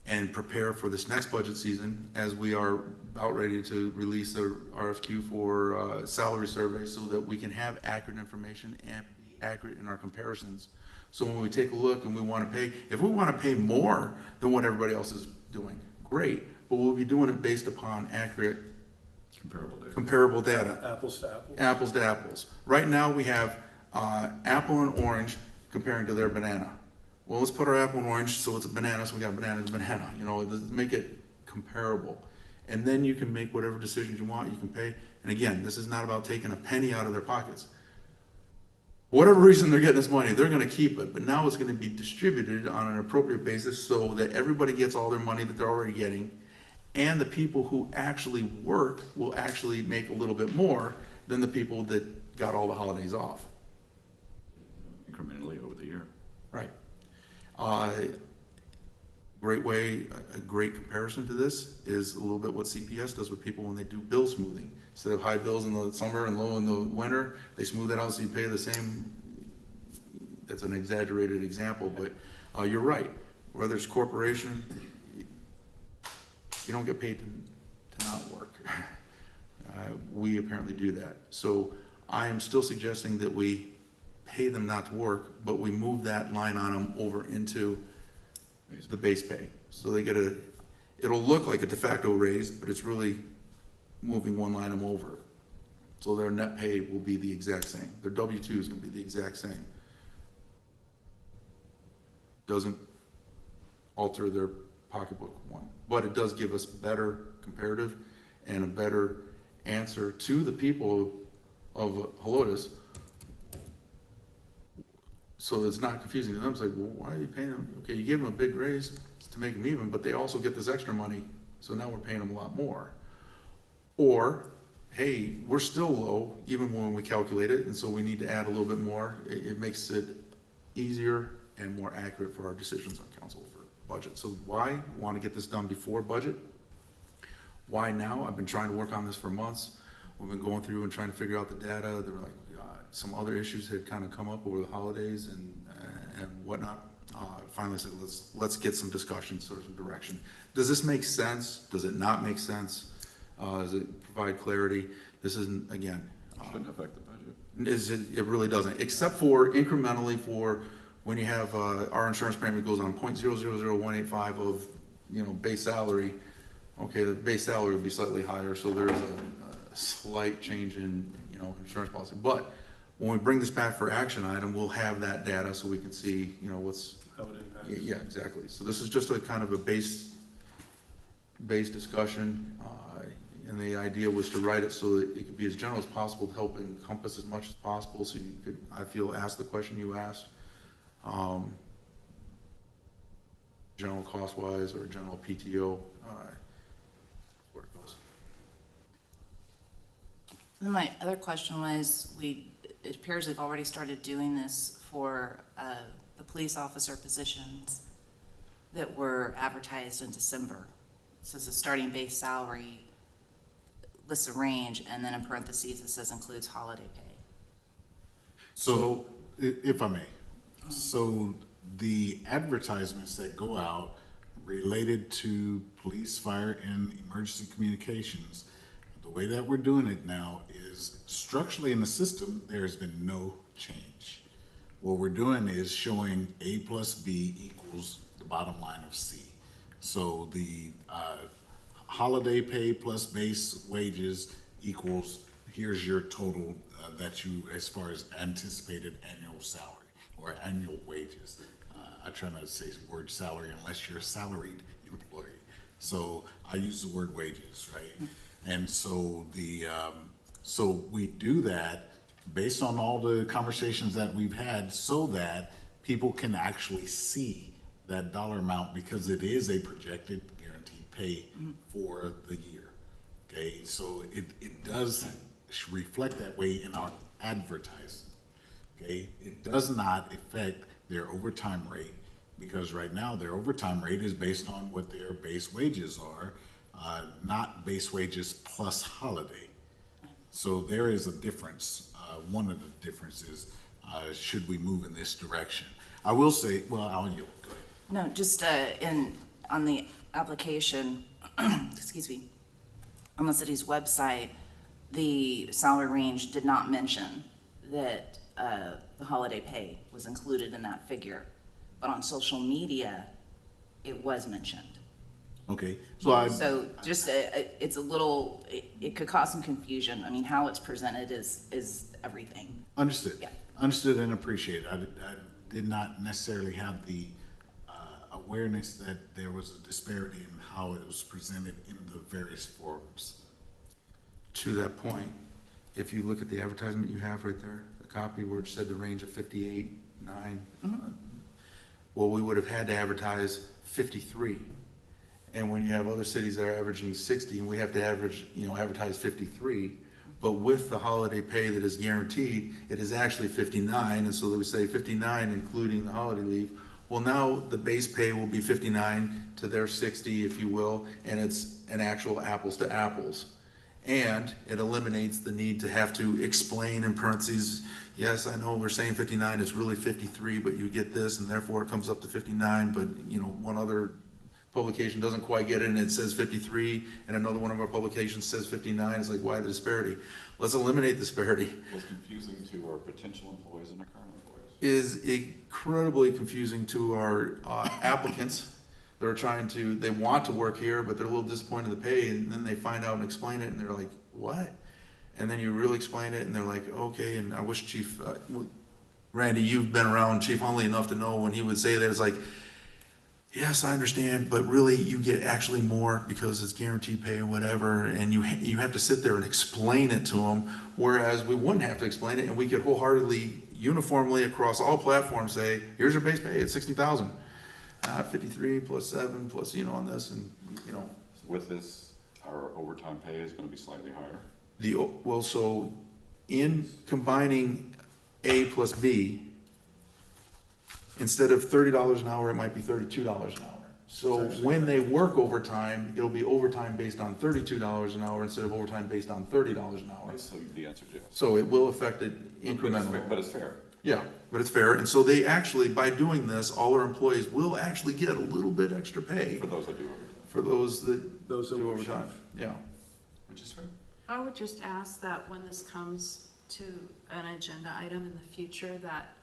and prepare for this next budget season as we are about ready to release the RFQ for salary survey so that we can have accurate information and be accurate in our comparisons. So when we take a look and we want to pay, if we want to pay more than what everybody else is doing, great, but we'll be doing it based upon accurate, Comparable data. comparable data. Apples to apples. Apples to apples. Right now, we have apple and orange comparing to their banana. Well, let's put our apple and orange, so it's a banana, so we got banana and banana, you know, let's make it comparable. And then you can make whatever decisions you want, you can pay. And again, this is not about taking a penny out of their pockets. Whatever reason they're getting this money, they're gonna keep it, but now it's gonna be distributed on an appropriate basis so that everybody gets all their money that they're already getting. And the people who actually work will actually make a little bit more than the people that got all the holidays off. Incrementally over the year. Right. Great way, a great comparison to this is a little bit what CPS does with people when they do bill smoothing. Instead of high bills in the summer and low in the winter, they smooth it out so you pay the same. That's an exaggerated example, but you're right. Whether it's corporation, you don't get paid to not work. We apparently do that. So I am still suggesting that we pay them not to work, but we move that line on them over into the base pay. So they get it'll look like a de facto raise, but it's really moving one line item over. So their net pay will be the exact same. Their W-2 is gonna be the exact same. Doesn't alter their pocketbook one, but it does give us better comparative and a better answer to the people of Helotes. So it's not confusing to them. It's like, well, why are you paying them? Okay, you gave them a big raise to make them even, but they also get this extra money, so now we're paying them a lot more. Or, hey, we're still low, even when we calculate it, and so we need to add a little bit more. It makes it easier and more accurate for our decisions on council for budget. So why? Want to get this done before budget? Why now? I've been trying to work on this for months. We've been going through and trying to figure out the data. There were like some other issues had kind of come up over the holidays and whatnot. Finally said, let's get some discussion, sort of some direction. Does this make sense? Does it not make sense? Does it provide clarity? This isn't, again. Shouldn't affect the budget. It really doesn't, except for incrementally for when you have, our insurance premium goes on 0.000185 of, you know, base salary. Okay, the base salary would be slightly higher, so there's a slight change in, you know, insurance policy. But when we bring this back for action item, we'll have that data so we can see, you know, what's. How it impacts. Yeah, exactly. So this is just a kind of a base discussion. And the idea was to write it so that it could be as general as possible to help encompass as much as possible. So you could, I feel, ask the question you asked. General cost-wise or general PTO, where it goes. Then my other question was, it appears we've already started doing this for the police officer positions that were advertised in December. So it's a starting base salary, lists a range, and then in parentheses it says includes holiday pay. So, if I may, so the advertisements that go out related to police, fire, and emergency communications, the way that we're doing it now is structurally in the system, there's been no change. What we're doing is showing A plus B equals the bottom line of C. So the holiday pay plus base wages equals, here's your total that you, as far as anticipated annual salary or annual wages. I try not to say the word salary unless you're a salaried employee. So I use the word wages, right? And so so we do that based on all the conversations that we've had so that people can actually see that dollar amount because it is a projected guaranteed pay for the year. Okay, so it does reflect that way in our advertising. Okay, it does not affect their overtime rate because right now their overtime rate is based on what their base wages are, not base wages plus holiday. So there is a difference. One of the differences, should we move in this direction? I will say, well, I'll yield. Go ahead. No, just on the application, excuse me, on the city's website, the salary range did not mention that the holiday pay was included in that figure. But on social media, it was mentioned. Okay, so So just, it's a little, it could cause some confusion. I mean, how it's presented is everything. understood. Yeah. Understood and appreciated. I did not necessarily have the awareness that there was a disparity in how it was presented in the various forums. To that point, if you look at the advertisement you have right there, the copy where it said the range of 58, 9, well, we would have had to advertise 53. And when you have other cities that are averaging 60, and we have to advertise 53, but with the holiday pay that is guaranteed, it is actually 59, and so they would say 59 including the holiday leave. Well, now the base pay will be 59 to their 60, if you will, and it's an actual apples to apples. And it eliminates the need to have to explain in parentheses, yes, I know we're saying 59, it's really 53, but you get this, and therefore it comes up to 59, but, one other publication doesn't quite get it, and it says 53, and another one of our publications says 59, it's like, why the disparity? Let's eliminate disparity. It's confusing to our potential employees and our current employees. Is incredibly confusing to our applicants. They want to work here, but they're a little disappointed in the pay, and then they find out and explain it, and they're like, what? And then you really explain it, and they're like, okay, and I wish Chief, Randy, you've been around Chief Hunley enough to know when he would say that, it's like, yes, I understand, but really you get actually more because it's guaranteed pay or whatever, and you have to sit there and explain it to them, whereas we wouldn't have to explain it, and we could wholeheartedly, uniformly across all platforms say, here's your base pay, it's 60,000. 53 plus 7 plus, on this, and, With this, our overtime pay is going to be slightly higher. so in combining A plus B, instead of $30 an hour, it might be $32 an hour. So when they work overtime, it'll be overtime based on $32 an hour instead of overtime based on $30 an hour. So the answer is yes. So it will affect it incrementally. But it's fair. Yeah, but it's fair. And so they actually, by doing this, all our employees will actually get a little bit extra pay For those that do overtime. for those that do overtime. Yeah. Which is fair. I would just ask that when this comes to an agenda item in the future, that,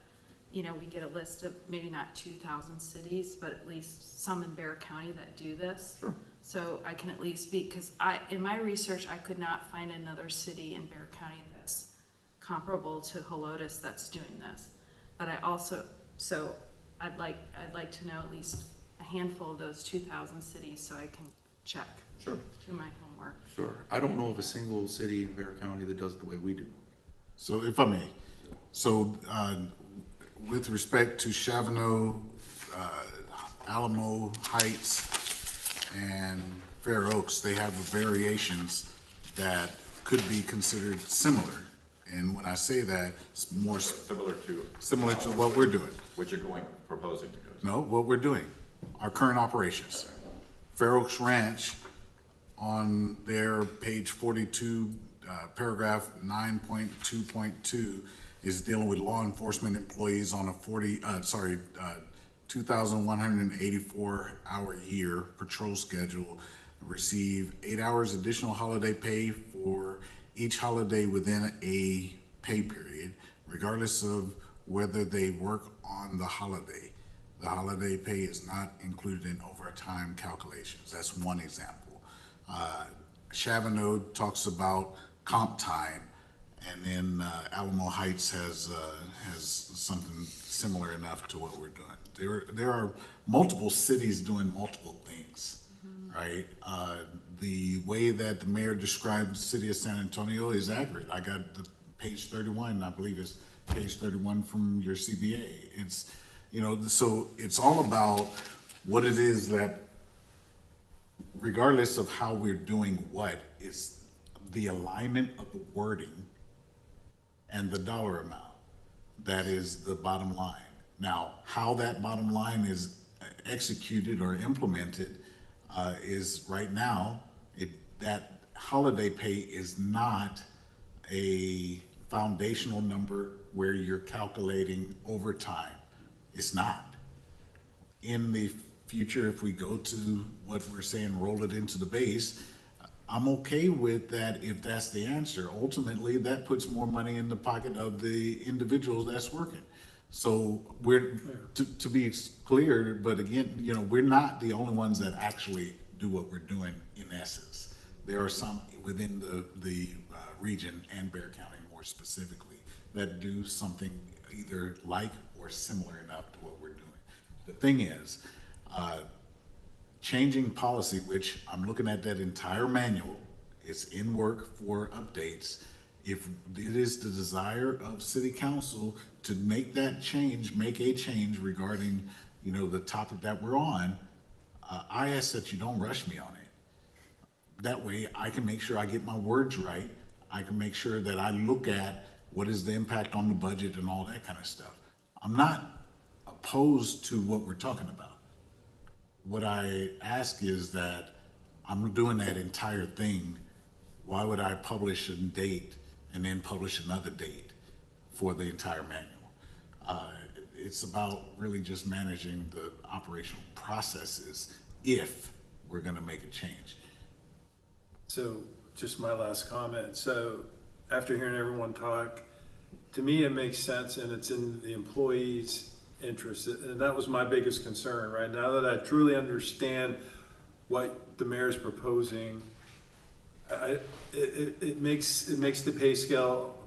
we get a list of maybe not 2,000 cities, but at least some in Bear County that do this. Sure. So I can at least speak, because in my research, I could not find another city in Bear County that's comparable to Helotes that's doing this. But I'd like to know at least a handful of those 2,000 cities so I can check. Sure. Do my homework. Sure. I don't know of a single city in Bear County that does it the way we do. So if I may, with respect to Chavano, Alamo Heights, and Fair Oaks, they have variations that could be considered similar. And when I say that, it's more Similar to what we're doing. what you're proposing to go to. No, what we're doing, our current operations. Fair Oaks Ranch, on their page 42, paragraph 9.2.2, is dealing with law enforcement employees on a 2,184 hour year patrol schedule, receive 8 hours additional holiday pay for each holiday within a pay period, regardless of whether they work on the holiday. The holiday pay is not included in overtime calculations. That's one example. Chavano talks about comp time, and then Alamo Heights has something similar enough to what we're doing. There are multiple cities doing multiple things, right? The way that the mayor described the city of San Antonio is accurate. I got the page 31, I believe it's page 31 from your CBA. It's, so it's all about what it is that, regardless of how we're doing what, it's the alignment of the wording and the dollar amount. That is the bottom line. Now, how that bottom line is executed or implemented is right now, that holiday pay is not a foundational number where you're calculating overtime. It's not. In the future, if we go to what we're saying, roll it into the base, I'm okay with that if that's the answer. Ultimately, that puts more money in the pocket of the individual that's working. So we're, to be clear, but again, we're not the only ones that actually do what we're doing in essence. There are some within the region and Bear County more specifically that do something either like or similar enough to what we're doing. The thing is, changing policy, which I'm looking at that entire manual, it's in work for updates. If it is the desire of city council to make that change, make a change regarding, you know, the topic that we're on, I ask that you don't rush me on it. That way I can make sure I get my words right. I can make sure that I look at what is the impact on the budget and all that kind of stuff. I'm not opposed to what we're talking about. What I ask is that I'm doing that entire thing. Why would I publish a date and then publish another date for the entire manual? It's about really just managing the operational processes if we're gonna make a change. So just my last comment. So after hearing everyone talk, to me, it makes sense and it's in the employees' interest. And that was my biggest concern, right? Now that I truly understand what the mayor's proposing, it makes the pay scale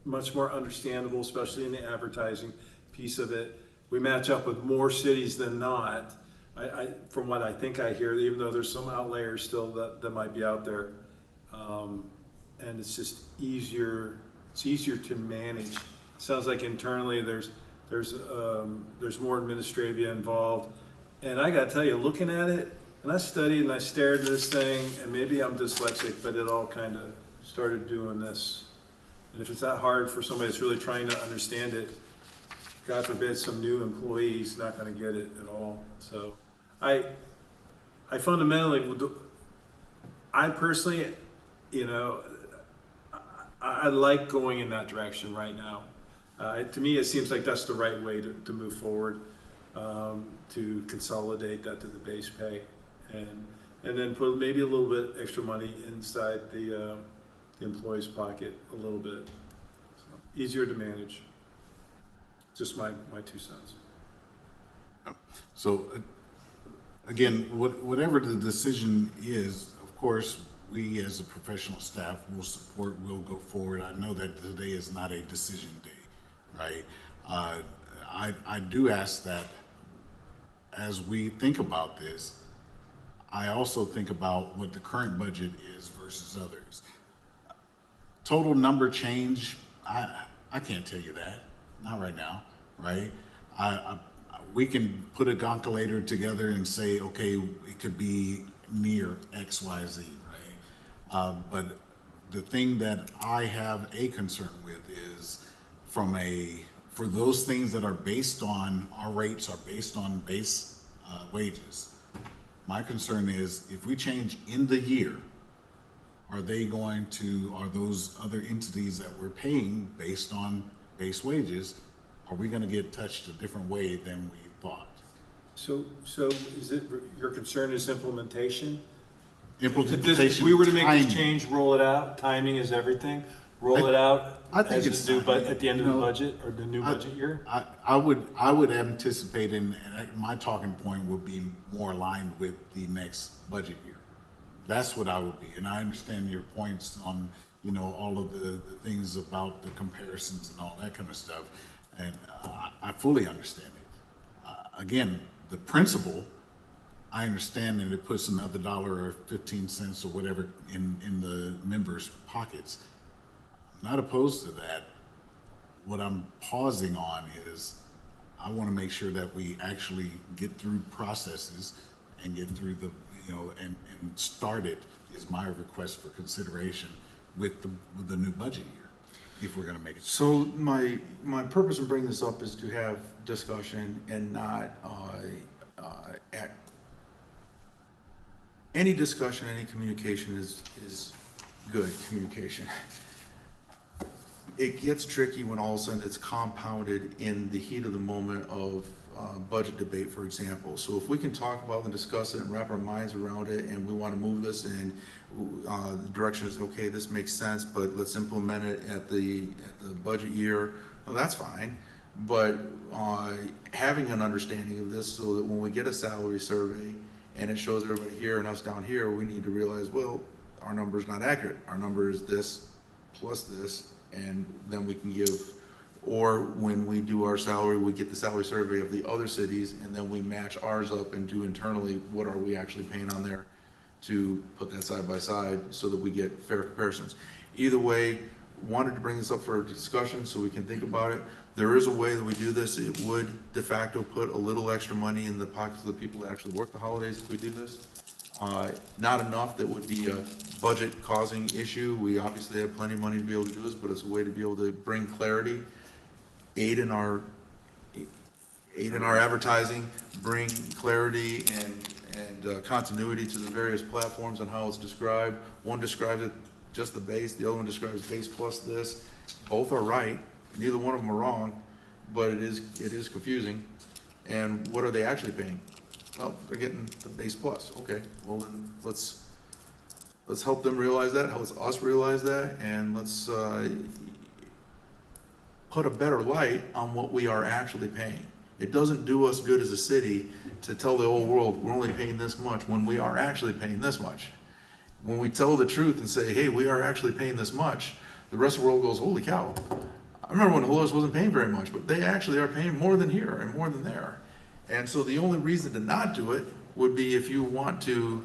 much more understandable, especially in the advertising piece of it. We match up with more cities than not. From what I think I hear, even though there's some outliers still that might be out there. And it's just easier, it's easier to manage. Sounds like internally there's more administrative involved. And I gotta tell you, looking at it, and I studied and I stared at this thing, and maybe I'm dyslexic, but it all kind of started doing this. And if it's that hard for somebody that's really trying to understand it, God forbid some new employee's not gonna get it at all. So I fundamentally, I personally, you know, I like going in that direction right now. To me, it seems like that's the right way to move forward, to consolidate that to the base pay, and then put maybe a little bit extra money inside the employee's pocket a little bit. So, easier to manage. Just my 2 cents. So again, whatever the decision is, of course, we as a professional staff will support, will go forward. I know that today is not a decision day, right? I do ask that as we think about this, I also think about what the current budget is versus others. Total number change, I can't tell you that, not right now, right? We can put a calculator together and say, okay, it could be near X, Y, Z, right? But the thing that I have a concern with is for those things that are based on, our rates are based on base wages. My concern is if we change in the year, are those other entities that we're paying based on base wages, are we gonna get touched a different way than we thought? So is it, your concern is implementation? Implementation, If we were to make this timing. change, roll it out, timing is everything, roll it out I think as it's a new, timing. at the end of You the know, budget, or the new budget year? I would anticipate, and my talking point would be more aligned with the next budget year. That's what I would be, and I understand your points on, you know, all of the things about the comparisons and all that kind of stuff, and I fully understand it. Again, the principle, I understand that it puts another dollar or 15 cents or whatever in the members' pockets. I'm not opposed to that. What I'm pausing on is I want to make sure that we actually get through processes and get through the, you know, and start it is my request for consideration with the new budget year, if we're going to make it. So my purpose in bringing this up is to have discussion and not any discussion, any communication is good communication. It gets tricky when all of a sudden it's compounded in the heat of the moment of budget debate, for example. So if we can talk about and discuss it and wrap our minds around it, and we want to move this in the direction is, okay, this makes sense, but let's implement it at the budget year, well, that's fine. But having an understanding of this so that when we get a salary survey and it shows everybody here and us down here, we need to realize, well, our number's not accurate. Our number is this plus this, and then we can give, or when we do our salary, we get the salary survey of the other cities, and then we match ours up and do internally, what are we actually paying on there, to put that side by side so that we get fair comparisons. Either way, wanted to bring this up for a discussion so we can think about it. There is a way that we do this. It would de facto put a little extra money in the pockets of the people that actually work the holidays if we do this. Not enough that would be a budget causing issue. We obviously have plenty of money to be able to do this, but it's a way to be able to bring clarity, aid in our advertising, bring clarity and continuity to the various platforms and how it's described. One describes it just the base, the other one describes base plus this. Both are right, neither one of them are wrong, but it is confusing. And what are they actually paying? Well, they're getting the base plus. Okay, well then let's help them realize that, help us realize that, and let's put a better light on what we are actually paying. It doesn't do us good as a city to tell the whole world we're only paying this much when we are actually paying this much. When we tell the truth and say, hey, we are actually paying this much, the rest of the world goes, holy cow. I remember when Helotes wasn't paying very much, but they actually are paying more than here and more than there. And so the only reason to not do it would be if you want to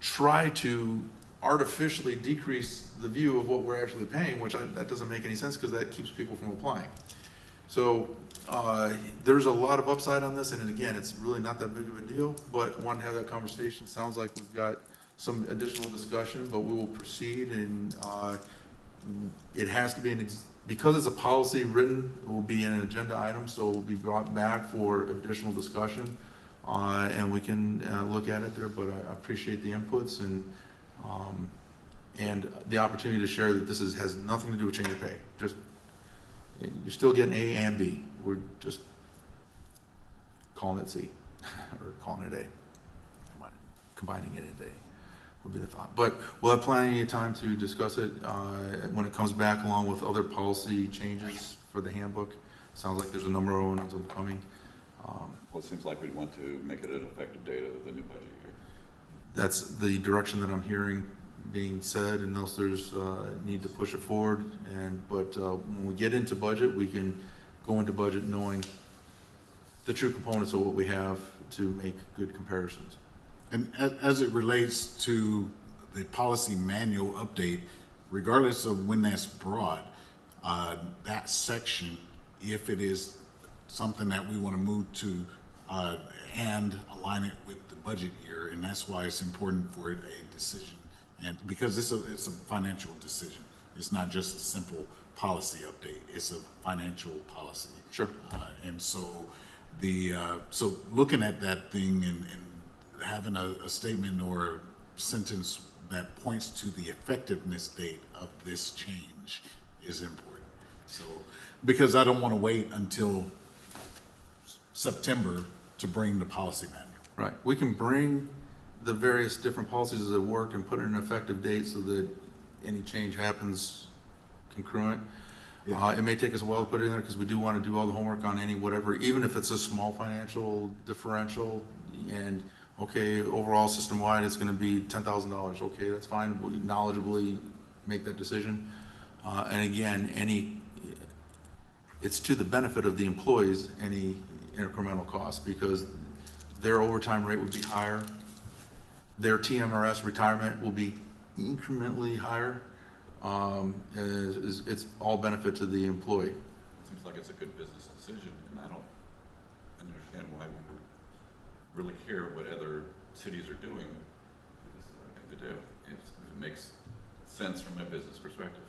try to artificially decrease the view of what we're actually paying, which that doesn't make any sense because that keeps people from applying. So there's a lot of upside on this, and again, it's really not that big of a deal, but want to have that conversation. Sounds like we've got some additional discussion, but we will proceed, and it has to be because it's a policy written, it will be an agenda item, so it will be brought back for additional discussion, and we can look at it there, but I appreciate the inputs and the opportunity to share that this has nothing to do with change of pay. Just, you're still getting A and B. We're just calling it C, or calling it A. Combining it into A would be the thought. But we'll have plenty of time to discuss it when it comes back, along with other policy changes for the handbook. Sounds like there's a number of ones upcoming. Well, it seems like we'd want to make it an effective date of the new budget year. That's the direction that I'm hearing being said, unless there's need to push it forward. But when we get into budget, we can go into budget knowing the true components of what we have to make good comparisons. And as it relates to the policy manual update, regardless of when that's brought, that section, if it is something that we want to move to and align it with the budget year, and that's why it's important for it a decision, and because it's a financial decision. It's not just a simple policy update. It's a financial policy. Sure. And so so looking at that thing and having a statement or a sentence that points to the effectiveness date of this change is important. So, because I don't want to wait until September to bring the policy manual. Right. We can bring the various different policies as they work and put in an effective date so that any change happens concurrent. Yeah. It may take us a while to put it in there because we do want to do all the homework on any whatever, even if it's a small financial differential and okay, overall system-wide, it's going to be $10,000. Okay, that's fine. We knowledgeably make that decision. And again, it's to the benefit of the employees, any incremental cost, because their overtime rate would be higher. Their TMRS retirement will be incrementally higher. It's all benefit to the employee. Seems like it's a good business decision, and I don't understand why we would really care what other cities are doing. If it makes sense from a business perspective.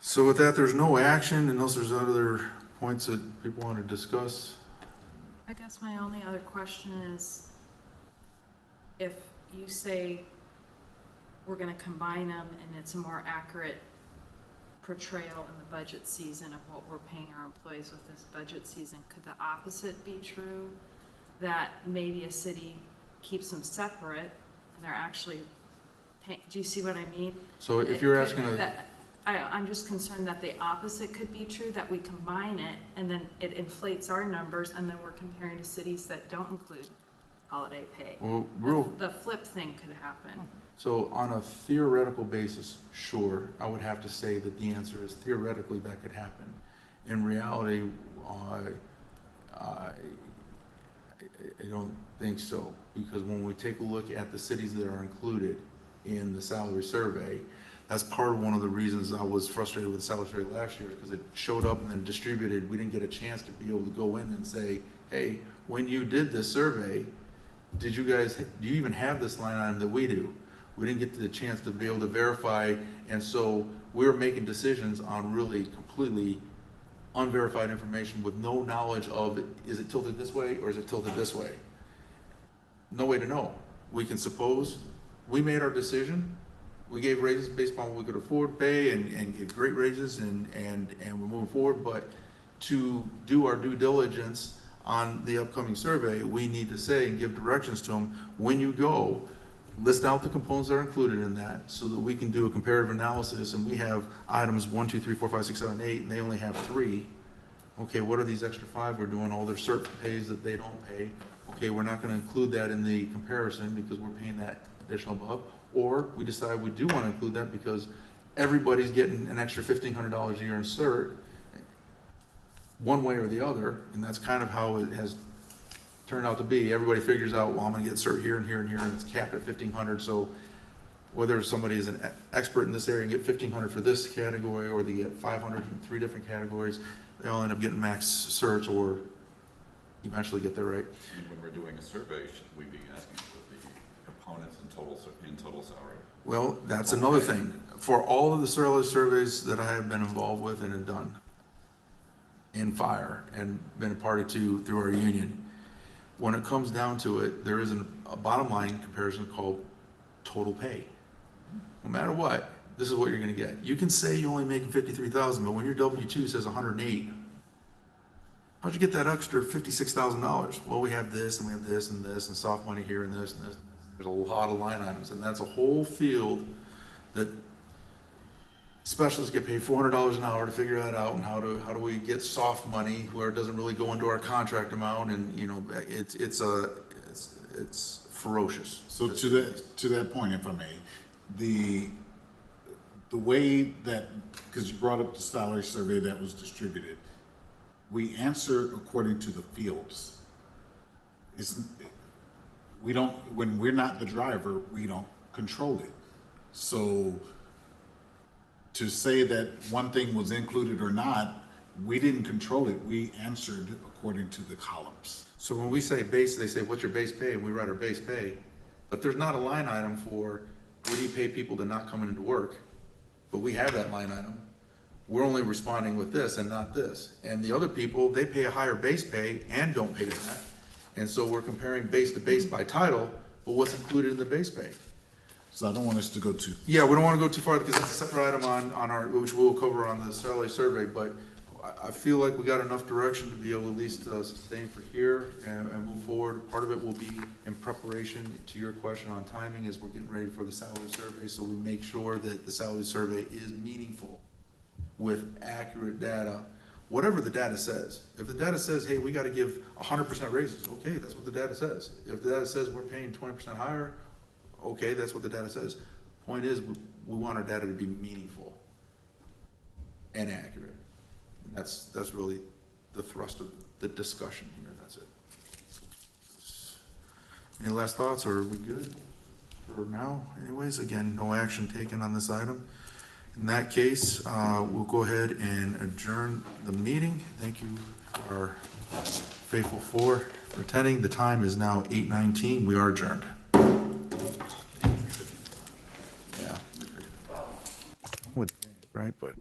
So with that, there's no action unless there's other points that people want to discuss. I guess my only other question is, if you say we're gonna combine them and it's a more accurate portrayal in the budget season of what we're paying our employees with this budget season, could the opposite be true? That maybe a city keeps them separate and they're actually paying, do you see what I mean? So if you're asking, I'm just concerned that the opposite could be true, that we combine it and then it inflates our numbers and then we're comparing to cities that don't include holiday pay. Well, The flip thing could happen. so on a theoretical basis, sure, I would have to say that the answer is theoretically that could happen. In reality, I don't think so, because when we take a look at the cities that are included in the salary survey, that's part of one of the reasons I was frustrated with the salary survey last year, because it showed up and then distributed. We didn't get a chance to be able to go in and say, hey, when you did this survey, do you even have this line item that we do? We didn't get the chance to be able to verify, and so we're making decisions on really completely unverified information with no knowledge of, is it tilted this way or is it tilted this way? No way to know. We can suppose we made our decision, we gave raises based on what we could afford pay and give great raises and we're moving forward, but to do our due diligence on the upcoming survey, we need to say and give directions to them, when you go, list out the components that are included in that so that we can do a comparative analysis, and we have items 1, 2, 3, 4, 5, 6, 7, 8, and they only have 3. Okay, what are these extra 5 we're doing? All their cert pays that they don't pay. Okay, we're not gonna include that in the comparison because we're paying that additional above. Or we decide we do wanna include that because everybody's getting an extra $1,500 a year in cert, one way or the other, and that's kind of how it has turned out to be. Everybody figures out, well, I'm gonna get cert here and here and here, and it's capped at 1,500, so whether somebody is an expert in this area and get 1,500 for this category, or they get 500 in 3 different categories, they all end up getting max certs or eventually get there, right? And when we're doing a survey, should we be asking for the components in total salary? Well, that's another thing. For all of the surveys that I have been involved with and have done in fire and been a party to through our union, when it comes down to it, there is a bottom line comparison called total pay. No matter what, this is what you're gonna get. You can say you only making 53,000, but when your W-2 says 108, how'd you get that extra $56,000? Well, we have this and we have this and this and soft money here and this and this. There's a lot of line items, and that's a whole field that specialists get paid $400 an hour to figure that out, and how do we get soft money where it doesn't really go into our contract amount, and you know, it's ferocious. So to that point, if I may, the way that, because you brought up the salary survey that was distributed, we answer according to the fields. When we're not the driver, we don't control it. So to say that one thing was included or not, we didn't control it. We answered according to the columns. So when we say base, they say, what's your base pay? And we write our base pay. But there's not a line item for, what do you pay people to not come into work? But we have that line item. We're only responding with this and not this. And the other people, they pay a higher base pay and don't pay that. And so we're comparing base to base by title, but what's included in the base pay? So I don't want us to go too. Yeah, we don't want to go too far because it's a separate item on our, which we'll cover on the salary survey, but I feel like we got enough direction to be able to at least sustain for here and move forward. Part of it will be in preparation to your question on timing as we're getting ready for the salary survey, so we make sure that the salary survey is meaningful with accurate data, whatever the data says. If the data says, hey, we got to give 100% raises, okay, that's what the data says. If the data says we're paying 20% higher, okay, that's what the data says. Point is, we want our data to be meaningful and accurate. That's really the thrust of the discussion here, that's it. Any last thoughts, or are we good for now? Anyways, again, no action taken on this item. In that case, we'll go ahead and adjourn the meeting. Thank you, our faithful four, for attending. The time is now 8:19. We are adjourned. Yeah. Right, but.